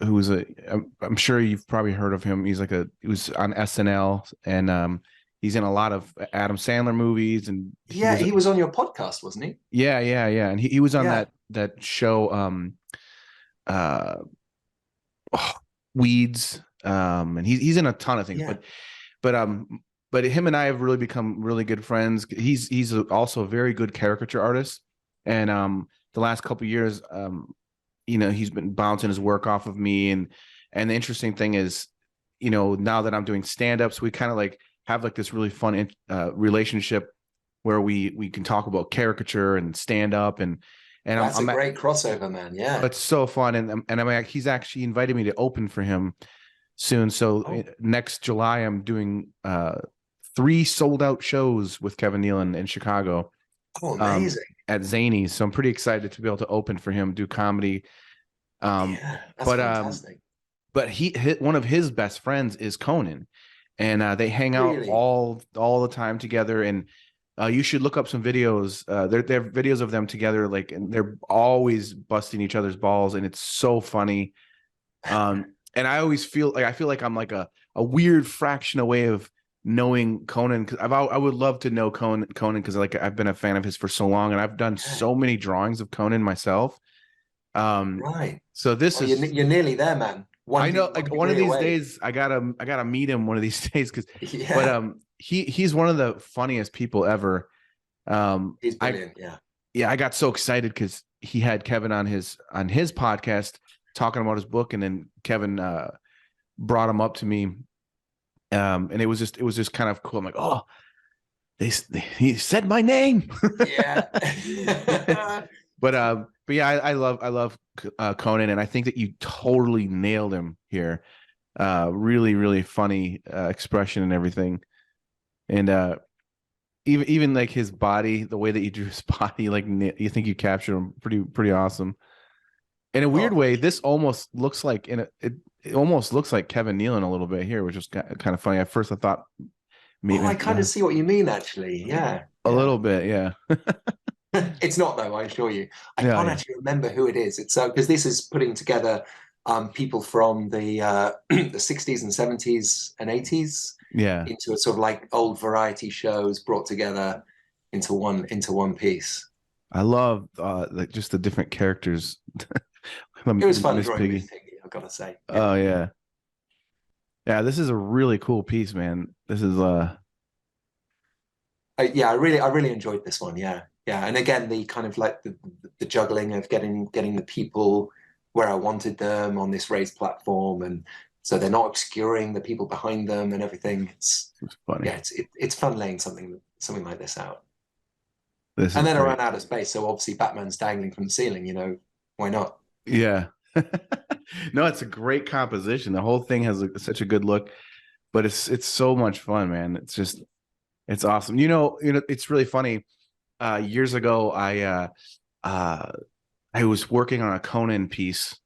who's I'm sure you've probably heard of him. He was on SNL, and he's in a lot of Adam Sandler movies, and he was on your podcast, wasn't he? Yeah, and he was on that show Weeds, and he's in a ton of things, but him and I have really become really good friends. He's also a very good caricature artist, and the last couple of years, he's been bouncing his work off of me, and the interesting thing is, now that I'm doing stand-ups, we kind of like have like this really fun relationship where we can talk about caricature and stand-up and That's a great crossover, man. Yeah. it's so fun. And he's actually invited me to open for him soon. So next July, I'm doing 3 sold out shows with Kevin Nealon in Chicago. Oh, amazing. At Zany's. So I'm pretty excited to be able to open for him, do comedy. That's fantastic. But one of his best friends is Conan, and they hang out all the time together. And you should look up some videos. They're videos of them together, like, and they're always busting each other's balls, and it's so funny. And I always feel like I'm like a weird fraction away of knowing Conan, because I would love to know Conan because like I've been a fan of his for so long, and I've done so many drawings of Conan myself. Right. So this is you're nearly there, man. I know, like one of these days I gotta meet him one of these days, because but he's one of the funniest people ever. He's brilliant. I got so excited because he had Kevin on his podcast talking about his book, and then Kevin brought him up to me, and it was just kind of cool. I'm like, oh, he said my name. Yeah. But yeah, I love Conan, and I think that you totally nailed him here. Really, really funny expression and everything, and even like his body, the way that you drew his body, like you think you captured him pretty awesome. In a weird way, this almost looks like it almost looks like Kevin Nealon a little bit here, which is kind of funny. At first, I thought maybe I kind of see what you mean, actually. Yeah, a little bit, yeah. It's not, though, I assure you. I can't actually remember who it is. It's because this is putting together people from the 60s and 70s and 80s into a sort of like old variety shows brought together into one piece. I love like just the different characters. It was fun drawing Miss Piggy, I've got to say. Oh yeah. This is a really cool piece, man. This is I really enjoyed this one. Yeah, and again, the kind of like the juggling of getting the people where I wanted them on this raised platform, and so they're not obscuring the people behind them and everything. It's funny. Yeah, it's fun laying something like this out. And then I ran out of space, so obviously Batman's dangling from the ceiling. Why not? Yeah. No, it's a great composition. The whole thing has such a good look, but it's so much fun, man. It's awesome. It's really funny. Years ago, I was working on a Conan piece,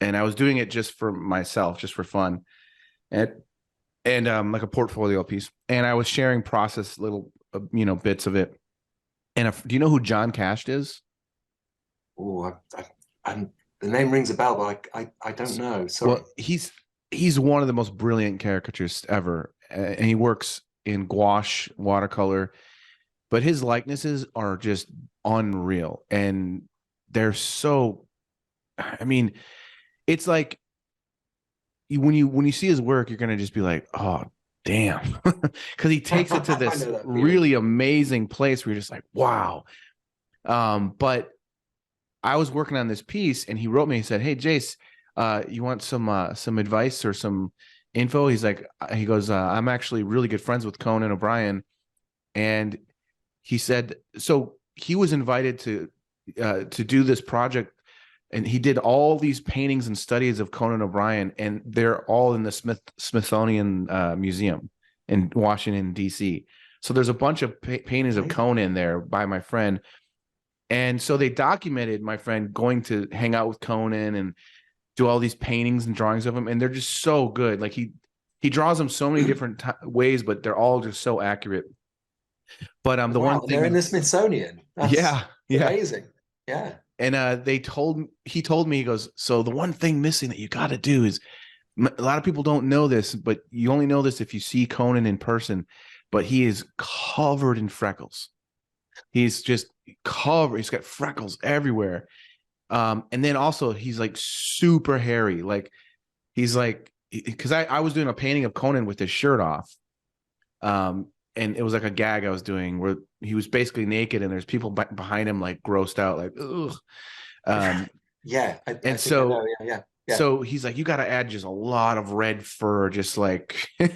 and I was doing it just for myself, just for fun, and like a portfolio piece. And I was sharing process little bits of it. And do you know who John Cashed is? Oh, the name rings a bell, but I don't know. Sorry. Well, he's one of the most brilliant caricaturists ever, and he works in gouache, watercolor, but his likenesses are just unreal, and they're so. I mean, it's like when you see his work, you're gonna just be like, oh, damn, because he takes it to this really amazing place where you're just like, wow. But I was working on this piece, and he wrote me. He said, "Hey, Jace, you want some advice or some info?" He goes, "I'm actually really good friends with Conan O'Brien," and he said, so he was invited to do this project, and he did all these paintings and studies of Conan O'Brien, and they're all in the Smithsonian Museum in Washington, D.C. So there's a bunch of paintings of Conan there by my friend. And so they documented my friend going to hang out with Conan and do all these paintings and drawings of him. And they're just so good. Like he draws them so many different ways, but they're all just so accurate. But the one thing, they're in the Smithsonian. That's amazing. Yeah. And he told me, he goes, so the one thing missing that you got to do is, a lot of people don't know this, but you only know this if you see Conan in person, but he is covered in freckles. He's just covered. He's got freckles everywhere. And then also he's like super hairy. Like he's like, because I was doing a painting of Conan with his shirt off. And it was like a gag I was doing where he was basically naked and there's people behind him like grossed out, like, ugh. Yeah. Yeah. So he's like, you got to add just a lot of red fur, just like. So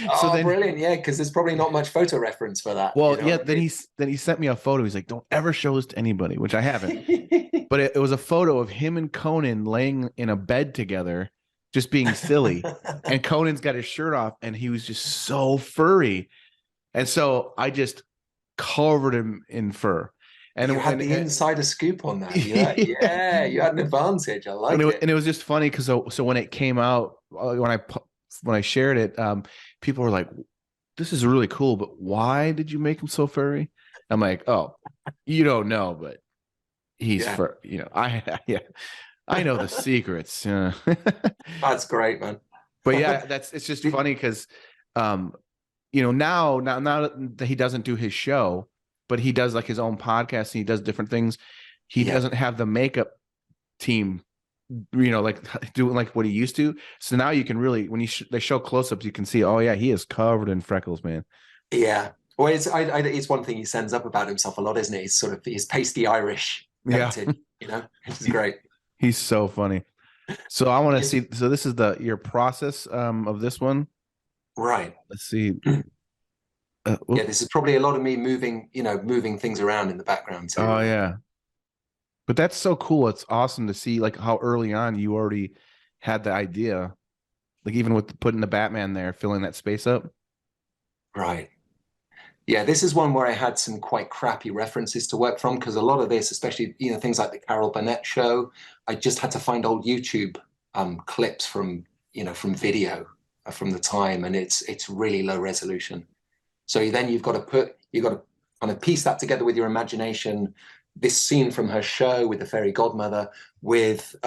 Oh, then, brilliant. Yeah, because there's probably not much photo reference for that. well, You know yeah. what I Then he sent me a photo. He's like, don't ever show this to anybody, which I haven't. mean? But it was a photo of him and Conan laying in a bed together, just being silly. And Conan's got his shirt off, and he was just so furry. And so I just covered him in fur. You had the insider scoop on that. Yeah, you had an advantage. I like it. And it was just funny because so when it came out, when I shared it, people were like, "This is really cool, but why did you make him so furry?" I'm like, "Oh, you don't know, but he's for I know the secrets." That's great, man. But yeah, it's just funny because now that he doesn't do his show, but he does like his own podcast and he does different things. He doesn't have the makeup team, like doing like what he used to. So now you can really, when they show close-ups, you can see, oh yeah, he is covered in freckles, man. Yeah. Well, it's one thing he sends up about himself a lot, isn't it? He's pasty Irish painted, which is great. He's so funny. So I want to see. So this is your process of this one, right? Let's see. This is probably a lot of me moving things around in the background too. Oh yeah, but that's so cool. It's awesome to see like how early on you already had the idea, like even with putting the Batman there, filling that space up. Right. Yeah, this is one where I had some quite crappy references to work from because a lot of this, especially things like the Carol Burnett show, I just had to find old YouTube clips from video from the time, and it's really low resolution. So then you've got to kind of piece that together with your imagination. This scene from her show with the fairy godmother, with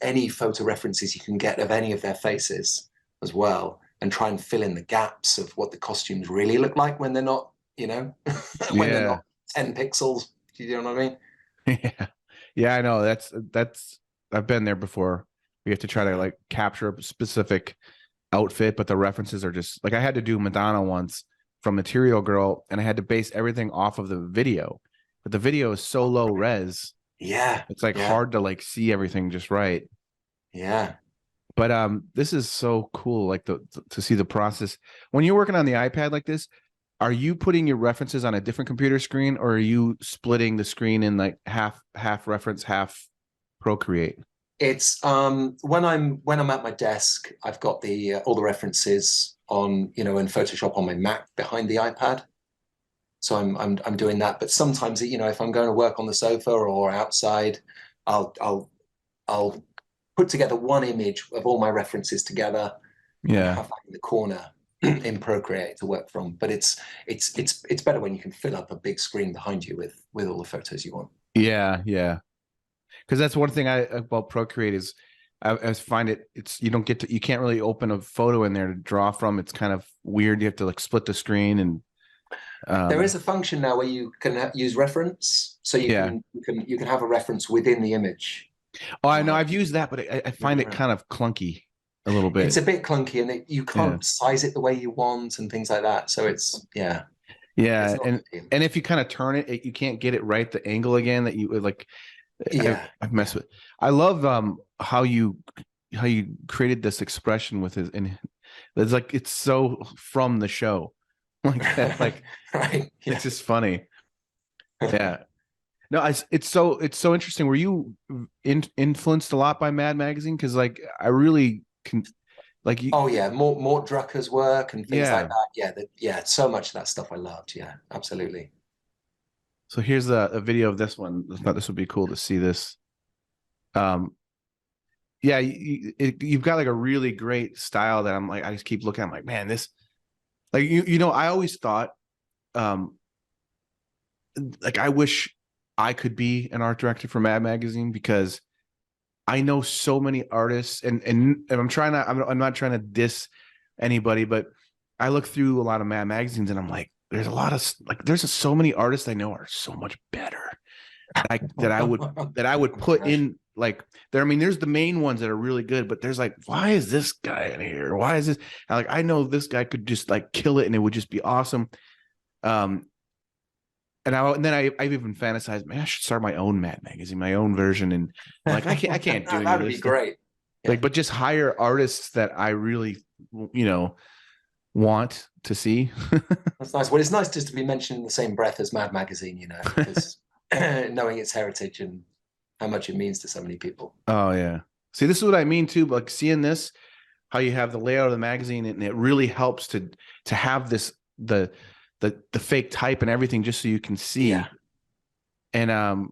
any photo references you can get of any of their faces as well, and try and fill in the gaps of what the costumes really look like when they're not, when they're not 10 pixels. Do you know what I mean? Yeah, I know. That's I've been there before. We have to try to like capture a specific outfit, but the references are just like I had to do Madonna once from Material Girl, and I had to base everything off of the video. But the video is so low res. Yeah. It's like hard to like see everything just right. Yeah. But this is so cool, like to see the process. When you're working on the iPad like this, are you putting your references on a different computer screen, or are you splitting the screen in like half reference, half Procreate? It's when I'm at my desk, I've got the all the references on in Photoshop on my Mac behind the iPad. So I'm doing that. But sometimes if I'm going to work on the sofa or outside, I'll put together one image of all my references together. Yeah. Have that in the corner in Procreate to work from. But it's better when you can fill up a big screen behind you with all the photos you want. Yeah. Because that's one thing about Procreate is I find you can't really open a photo in there to draw from. It's kind of weird. You have to like split the screen, and there is a function now where you can use reference, so you can have a reference within the image. Oh, I know. I've used that, but I find it kind of clunky a little bit. It's a bit clunky, and you can't size it the way you want and things like that. So it's and if you kind of turn it, you can't get it right the angle again that you would like. I've messed with. I love how you created this expression with his, and it's like it's so from the show, like that, like right. Yeah. It's just funny. Yeah. No, it's so interesting. Were you influenced a lot by Mad Magazine? Because like I really can, like you. Oh yeah, Mort Drucker's work and things like that. Yeah, so much of that stuff I loved. Yeah, absolutely. So here's a video of this one. I thought this would be cool to see this. You've got like a really great style that I'm like, I just keep looking. I'm like, man, this, like I always thought, like I wish I could be an art director for Mad Magazine because I know so many artists, and I'm not trying to diss anybody, but I look through a lot of Mad Magazines and I'm like, there's so many artists I know are so much better that I would put in like there. I mean, there's the main ones that are really good, but there's like, why is this guy in here? Why is this? I know this guy could just like kill it and it would just be awesome. And then I've even fantasized, man, I should start my own Mad Magazine, my own version, and like I can't do that'd be great. Like, but just hire artists that I really, want to see. That's nice. Well, it's nice just to be mentioned in the same breath as Mad Magazine, because knowing its heritage and how much it means to so many people. Oh yeah. See, this is what I mean too. Like seeing this, how you have the layout of the magazine, and it really helps to have this the fake type and everything, just so you can see. Yeah. And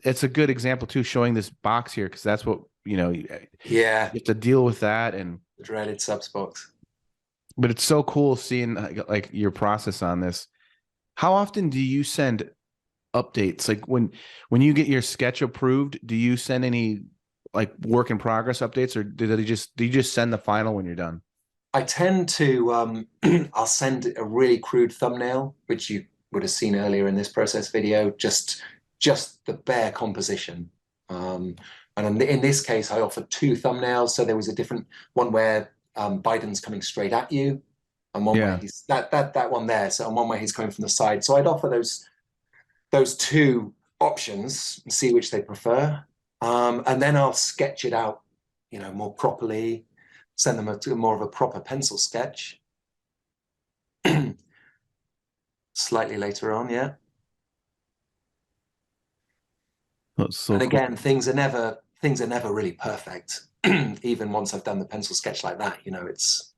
it's a good example too, showing this box here, because that's what you have to deal with that, and the dreaded subs box. But it's so cool seeing like your process on this. How often do you send updates? Like when you get your sketch approved, do you send any like work in progress updates, or do you just send the final when you're done? I tend to I'll send a really crude thumbnail, which you would have seen earlier in this process video, just the bare composition. And in this case, I offered 2 thumbnails. So there was a different one where Biden's coming straight at you, and one where he's that one there. So and one where he's coming from the side. So I'd offer those 2 options and see which they prefer, and then I'll sketch it out, more properly. Send them to more of a proper pencil sketch. Slightly later on, yeah. That's so and cool. again, things are never really perfect. Even once I've done the pencil sketch like that, it's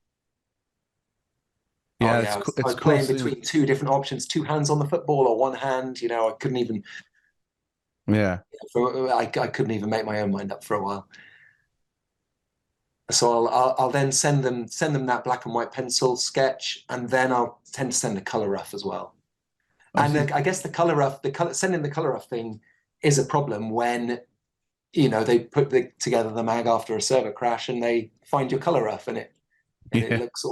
I was playing between 2 different options: 2 hands on the football or 1 hand. I couldn't even. Yeah. I couldn't even make my own mind up for a while. So I'll then send them that black and white pencil sketch, and then I'll tend to send a color rough as well. And I guess sending the color rough thing is a problem when they put together the mag after a server crash, and they find your color rough, and it looks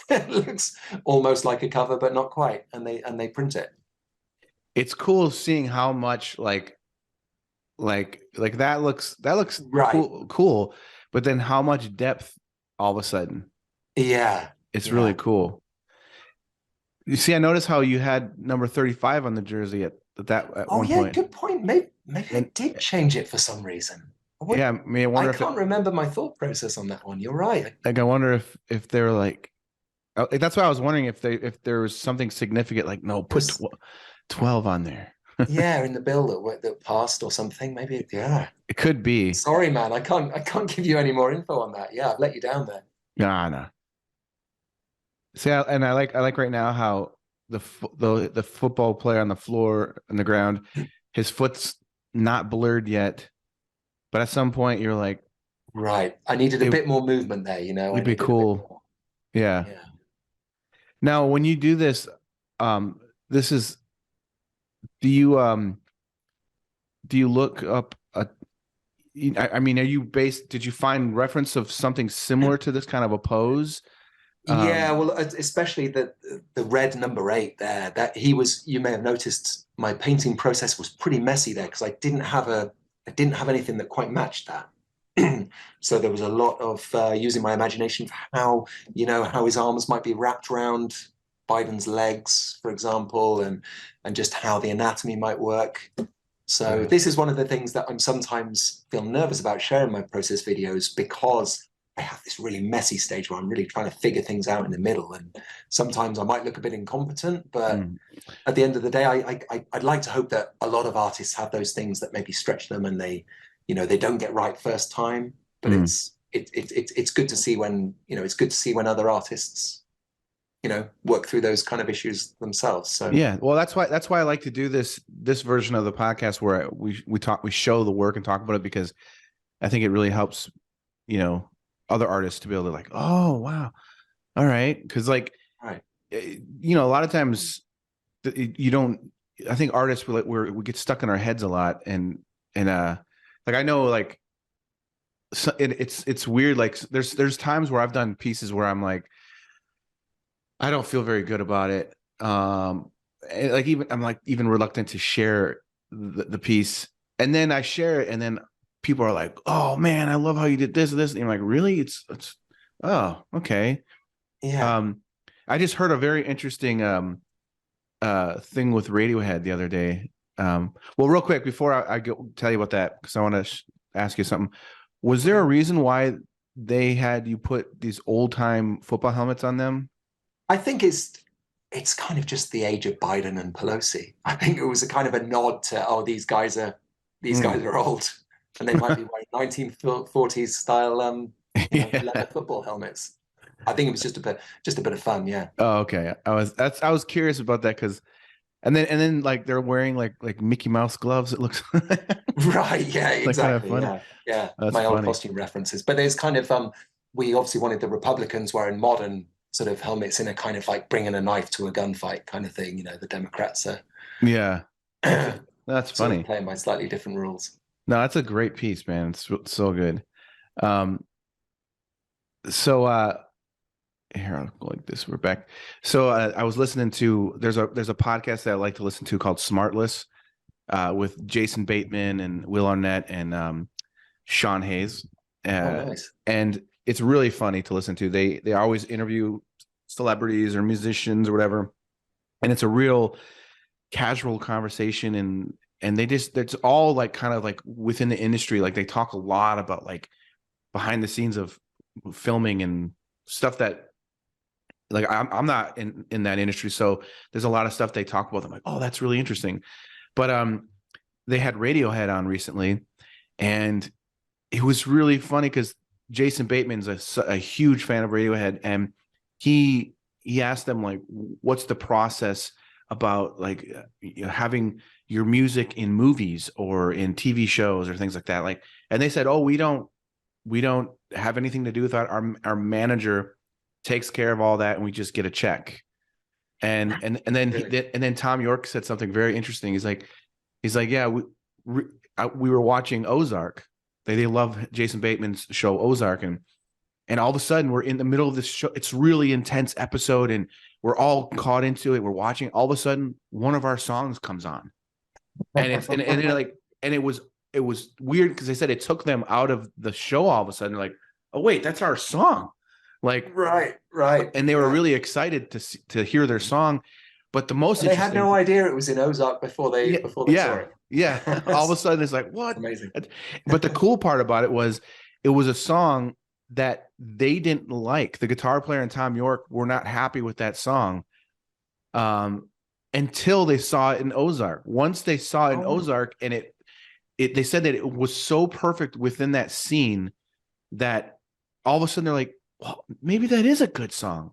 it looks almost like a cover, but not quite, and they print it. It's cool seeing how much like that looks right. cool, but then how much depth all of a sudden. Yeah, it's really cool. You see, I noticed how you had number 35 on the jersey at one point. Good point. Maybe I did change it for some reason. I can't remember my thought process on that one. You're right. Like, I wonder if they're like, that's why I was wondering if there was something significant, like, no, put 12 on there. Yeah, in the bill that passed or something. Maybe, yeah. It could be. Sorry, man. I can't give you any more info on that. Yeah, I've let you down there. No. See, and I like right now how the football player on the floor, on the ground, his foot's not blurred yet, but at some point you're like, right, I needed a bit more movement there. It'd be cool. Yeah. Now, when you do this, do you look up did you find reference of something similar to this kind of a pose? Yeah, well, especially the red number 8 there, that you may have noticed my painting process was pretty messy there, because I didn't have anything that quite matched that. So there was a lot of using my imagination for how his arms might be wrapped around Biden's legs, for example, and just how the anatomy might work. So this is one of the things that I'm sometimes feel nervous about sharing my process videos, because I have this really messy stage where I'm really trying to figure things out in the middle, and sometimes I might look a bit incompetent, but at the end of the day, I'd like to hope that a lot of artists have those things that maybe stretch them, and they don't get right first time. But it's good to see when other artists work through those kind of issues themselves. So yeah, well, that's why I like to do this version of the podcast where we show the work and talk about it, because I think it really helps other artists to be able to like, oh wow, all right, because like, a lot of times you don't. I think artists we get stuck in our heads a lot, and like, I know, like, so it's weird. Like there's times where I've done pieces where I'm like, I don't feel very good about it. And like, I'm even reluctant to share the piece, and then I share it, and then people are like, "Oh man, I love how you did this and this." And I'm like, "Really? It's oh, okay." Yeah. I just heard a very interesting thing with Radiohead the other day. Well, real quick before I tell you about that, because I want to ask you something. Was there a reason why they had you put these old time football helmets on them? I think it's kind of just the age of Biden and Pelosi. I think it was a kind of a nod to, oh, these guys are old, and they might be wearing 1940s style Yeah. leather football helmets. I think it was just a bit of fun, yeah. Oh, okay. I was curious about that because and then like they're wearing like Mickey Mouse gloves. It looks Right, yeah, like kind of exactly. funny. Yeah. That's My old funny. costume references. But there's kind of we obviously wanted the Republicans wearing modern sort of helmets in a kind of like bringing a knife to a gunfight kind of thing. The Democrats are Yeah. That's sort of funny. playing by slightly different rules. No, that's a great piece, man. It's so good. Um, so here I'll go like this. We're back. So I was listening to there's a podcast that I like to listen to called Smartless, with Jason Bateman and Will Arnett and Sean Hayes. Nice. And it's really funny to listen to. They always interview celebrities or musicians or whatever, and it's a real casual conversation, and it's all like kind of like within the industry. Like they talk a lot about like behind the scenes of filming and stuff that like I'm not in that industry, so there's a lot of stuff they talk about. I'm like, oh, that's really interesting. But they had Radiohead on recently, and it was really funny because Jason Bateman's a huge fan of Radiohead, and he asked them like, what's the process about like having your music in movies or in TV shows or things like that, like, and they said, oh, we don't have anything to do with that. Our manager takes care of all that, and we just get a check. And then Tom York said something very interesting. He's like, yeah, we were watching Ozark. They love Jason Bateman's show Ozark, and all of a sudden we're in the middle of this show. It's really intense episode, and we're all caught into it. We're watching. All of a sudden, one of our songs comes on, and it was weird because they said it took them out of the show. All of a sudden, they're like, oh wait, that's our song. Like Right. And they were really excited to hear their song. But the most they had no idea it was in Ozark before they saw it. Yeah. All of a sudden it's like, what? Amazing. But the cool part about it was a song that they didn't like. The guitar player and Tom York were not happy with that song until they saw it in Ozark. Once they saw it in Ozark, and they said that it was so perfect within that scene that all of a sudden they're like, well, maybe that is a good song.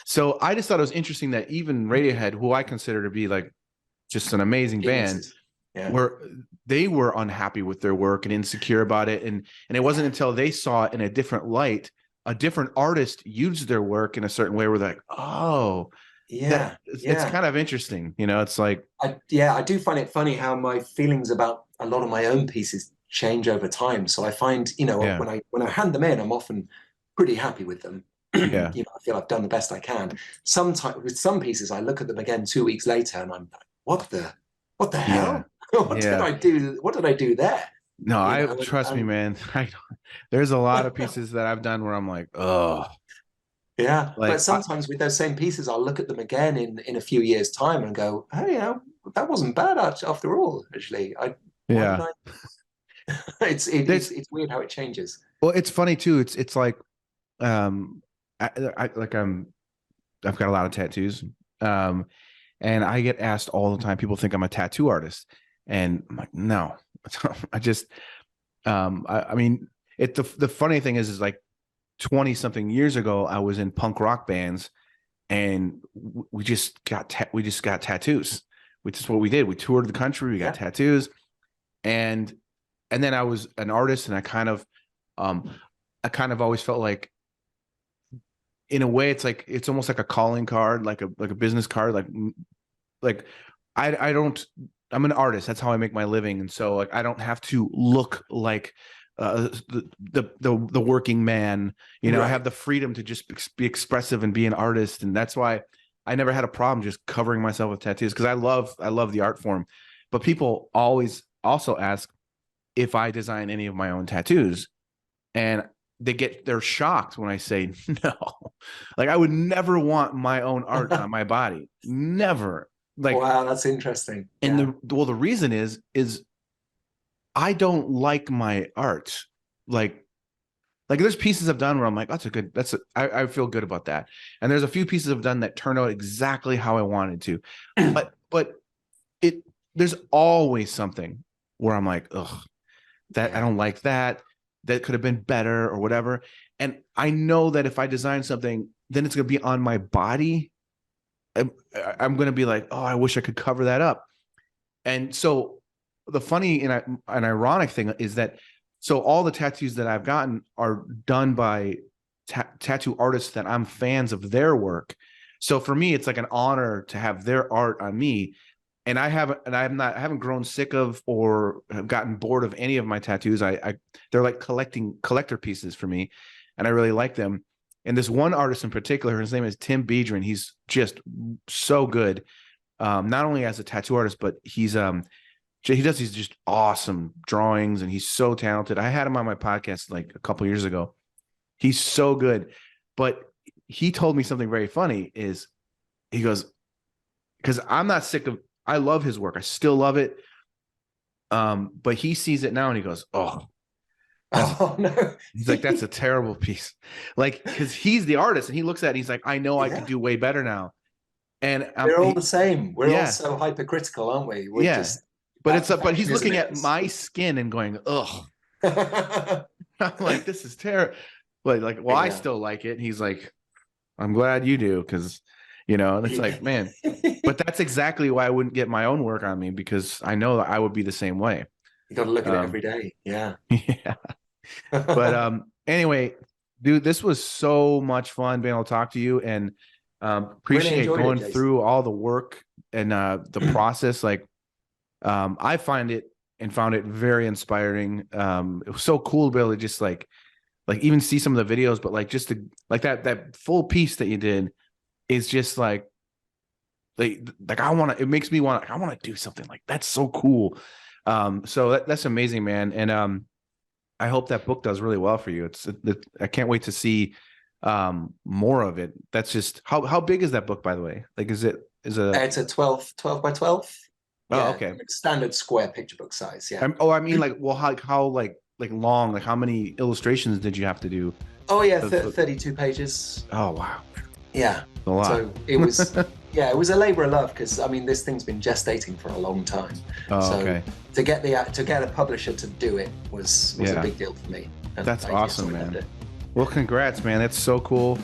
So I just thought it was interesting that even Radiohead, who I consider to be like just an amazing band, where they were unhappy with their work and insecure about it. And it wasn't until they saw it in a different light, a different artist used their work in a certain way where they're like, oh, it's kind of interesting. It's like, I do find it funny how my feelings about a lot of my own pieces change over time. So I find, when I hand them in, I'm often pretty happy with them. Yeah. I feel I've done the best I can. Sometimes with some pieces, I look at them again 2 weeks later, and I'm like, what the hell? What did I do? What did I do there? No, trust me, man. There's a lot of pieces that I've done where I'm like, oh. Yeah, but sometimes with those same pieces, I'll look at them again in a few years' time and go, hey, that wasn't bad after all. Actually, it's weird how it changes. Well, it's funny too. It's like, I've got a lot of tattoos, and I get asked all the time. People think I'm a tattoo artist, and I'm like, no, I just, I mean, the funny thing is like 20 something years ago, I was in punk rock bands, and we just got tattoos. Which is what we did. We toured the country. We got tattoos, and then I was an artist, and I kind of always felt like, in a way, it's almost like a calling card, like a business card. Like I'm an artist. That's how I make my living. And so like, I don't have to look like the working man, Right. I have the freedom to just be expressive and be an artist. And that's why I never had a problem just covering myself with tattoos, because I love the art form. But people always also ask if I design any of my own tattoos, and they're shocked when I say no. Like, I would never want my own art on my body. Never. Like, wow, that's interesting. And the reason is I don't like my art. Like, Like there's pieces I've done where I'm like, I feel good about that. And there's a few pieces I've done that turned out exactly how I wanted to. But there's always something where I'm like, ugh, I don't like that. That could have been better or whatever. And I know that if I design something, then it's going to be on my body. I'm going to be like, oh, I wish I could cover that up. And so the funny and ironic thing is that, so all the tattoos that I've gotten are done by tattoo artists that I'm fans of their work. So for me, it's like an honor to have their art on me. And I haven't grown sick of or have gotten bored of any of my tattoos. They're like collector pieces for me, and I really like them. And this one artist in particular, his name is Tim Biedron. He's just so good, not only as a tattoo artist, but he does these just awesome drawings, and he's so talented. I had him on my podcast like a couple years ago. He's so good, but he told me something very funny. He goes, because I'm not sick of. I love his work. I still love it. But he sees it now and he goes, oh no. He's like, that's a terrible piece. Like, because he's the artist and he looks at it and he's like, I know I could do way better now. And we're all the same. We're all so hypercritical, aren't we? But he's looking at my skin and going, ugh. I'm like, this is terrible. But like, well, I still like it. And he's like, I'm glad you do, because and it's like, man, but that's exactly why I wouldn't get my own work on me, because I know that I would be the same way. You got to look at it every day. Yeah. Yeah. But anyway, dude, this was so much fun being able to talk to you, and appreciate going through all the work and the process. Like, I found it very inspiring. It was so cool to be able to just like even see some of the videos, but like just to like that full piece that you did is just like it makes me want to do something like that's so cool. So that's amazing, man. And I hope that book does really well for you. I can't wait to see more of it. That's just how big is that book, by the way? Like, it's a 12 by 12. Oh, okay. Like standard square picture book size. Yeah. I mean, like, well, how long, like how many illustrations did you have to do? Oh yeah, 32 pages. Oh wow. Yeah. A lot. So it was, it was a labor of love, because I mean, this thing's been gestating for a long time. Oh, okay. To get a publisher to do it was a big deal for me. And that's awesome, man. Well, congrats, man. That's so cool.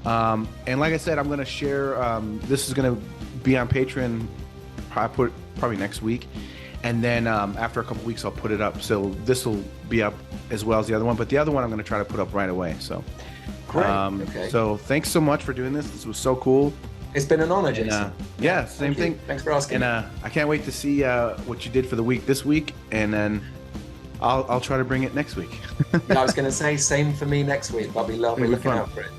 And like I said, I'm gonna share. This is gonna be on Patreon. Probably next week, and then after a couple weeks, I'll put it up. So this will be up as well as the other one, but the other one I'm gonna try to put up right away. So. Great. Okay. So thanks so much for doing this. This was so cool. It's been an honor, Jason. Same thing. Thanks for asking. And I can't wait to see what you did for the week this week, and then I'll try to bring it next week. I was going to say same for me next week. I'll be looking out for it.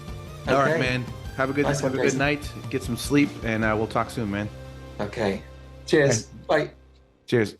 Okay. All right, man. Have a good night. Get some sleep, and we'll talk soon, man. Okay. Cheers. Bye. Cheers.